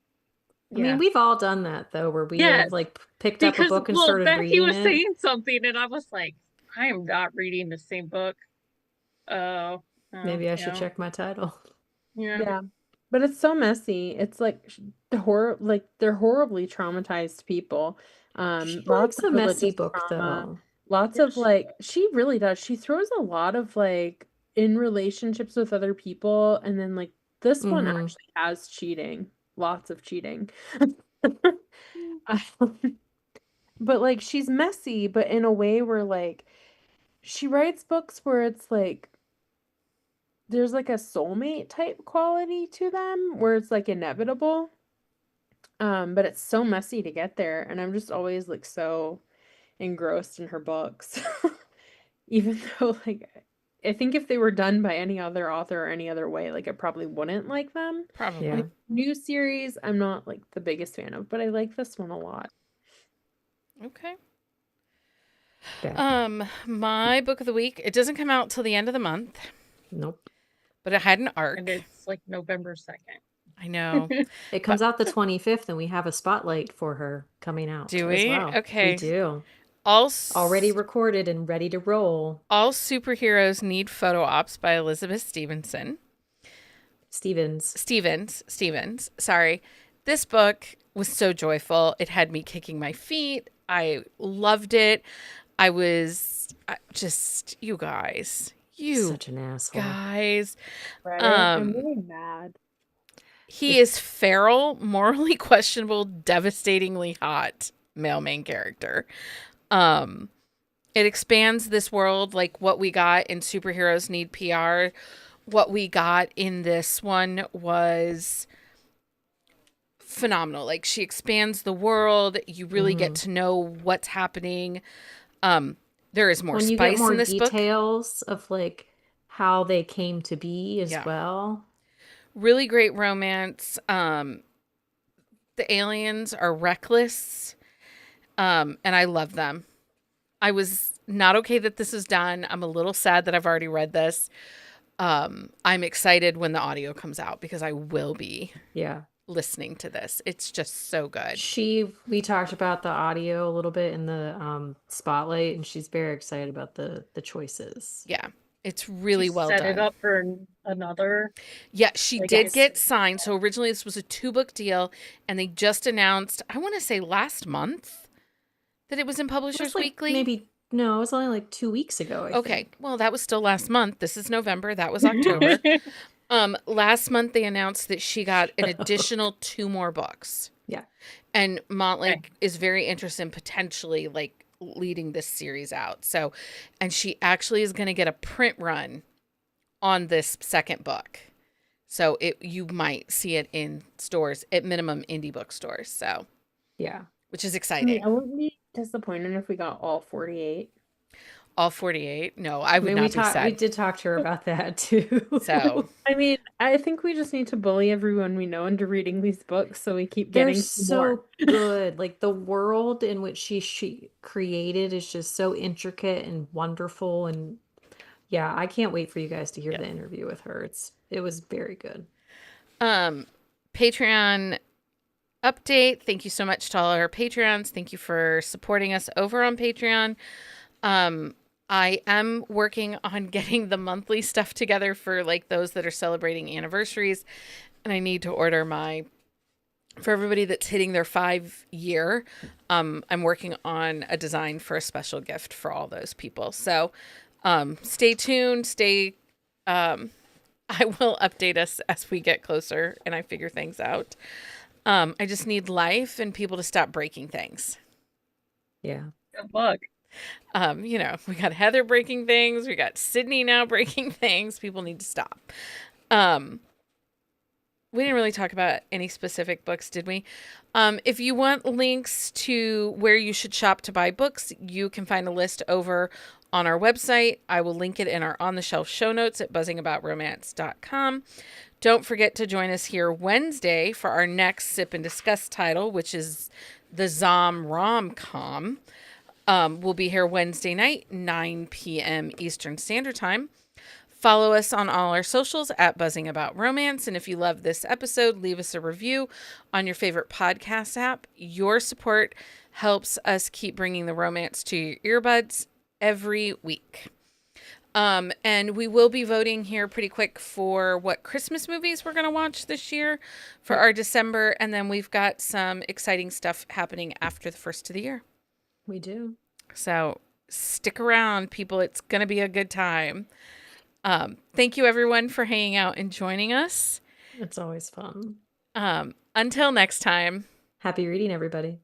yeah. mean, we've all done that though, where we have yes, like picked up a because book and well, started Becky reading was it. saying something and I was like, I am not reading the same book. Oh, Maybe I should yeah. check my title. Yeah. Yeah. But it's so messy. It's like they're horribly traumatized people. She Lots likes of a messy religious book trauma, though. lots Yeah, of like she really does. She throws a lot of like in relationships with other people, and then like this one Mm-hmm. actually has cheating. Lots of cheating. mm, Um, but like she's messy, but in a way where like she writes books where it's like there's like a soulmate type quality to them where it's like inevitable. But it's so messy to get there, and I'm just always like so engrossed in her books. Even though like I think if they were done by any other author or any other way, like I probably wouldn't like them. Probably. Yeah. Like new series, I'm not like the biggest fan of, but I like this one a lot. Okay. Beck. My book of the week, it doesn't come out till the end of the month, Nope. but it had an and arc. it's like November 2nd. I know. It comes out the 25th, and we have a spotlight for her coming out Do as we? well. We Okay. do. Already recorded and ready to roll. All Superheroes Need Photo Ops by Elizabeth Stevens. Sorry. This book was so joyful. It had me kicking my feet. I loved it. I was just, you guys. Such an asshole. Guys. Right? I'm really mad. He is feral, morally questionable, devastatingly hot male main character. It expands this world, like what we got in Superheroes Need PR. What we got in this one was phenomenal. Like, she expands the world. You really get to know what's happening. There is more spice in this book. Details of like how they came to be as well. Really great romance. The aliens are reckless. And I love them. I was not okay that this is done. I'm a little sad that I've already read this. I'm excited when the audio comes out because I will be listening to this. It's just so good. We talked about the audio a little bit in the spotlight, and she's very excited about the choices. Yeah. It's really well done. Set it up for another. Yeah, she did get signed. So originally this was a 2-book deal, and they just announced, I want to say last month, that it was in Publishers Weekly. It was only like 2 weeks ago. I think. Well, that was still last month. This is November. That was October. Last month they announced that she got an additional 2 more books. Yeah. And Montlick is very interested in potentially like leading this series out. So, and she actually is going to get a print run on this second book. So you might see it in stores, at minimum indie bookstores. So, yeah, which is exciting. I wouldn't be disappointed if we got all 48. All 48? No, I would not be sad. We did talk to her about that too. So, I mean, I think we just need to bully everyone we know into reading these books so we keep getting They're so good. Like, the world in which she created is just so intricate and wonderful. And yeah, I can't wait for you guys to hear the interview with her. It was very good. Patreon update. Thank you so much to all our Patreons. Thank you for supporting us over on Patreon. I am working on getting the monthly stuff together for like those that are celebrating anniversaries. And I need to order for everybody that's hitting their 5-year. I'm working on a design for a special gift for all those people. So, stay tuned. I will update us as we get closer and I figure things out. I just need life and people to stop breaking things. Yeah. Good luck. We got Heather breaking things. We got Sydney now breaking things. People need to stop. We didn't really talk about any specific books, did we? If you want links to where you should shop to buy books, you can find a list over on our website. I will link it in our on the shelf show notes at buzzingaboutromance.com. Don't forget to join us here Wednesday for our next Sip and Discuss title, which is the Zom Rom-Com. We'll be here Wednesday night, 9 p.m. Eastern Standard Time. Follow us on all our socials at Buzzing About Romance. And if you love this episode, leave us a review on your favorite podcast app. Your support helps us keep bringing the romance to your earbuds every week. And we will be voting here pretty quick for what Christmas movies we're going to watch this year for our December. And then we've got some exciting stuff happening after the first of the year. We do. So stick around, people. It's going to be a good time. Thank you, everyone, for hanging out and joining us. It's always fun. Until next time. Happy reading, everybody.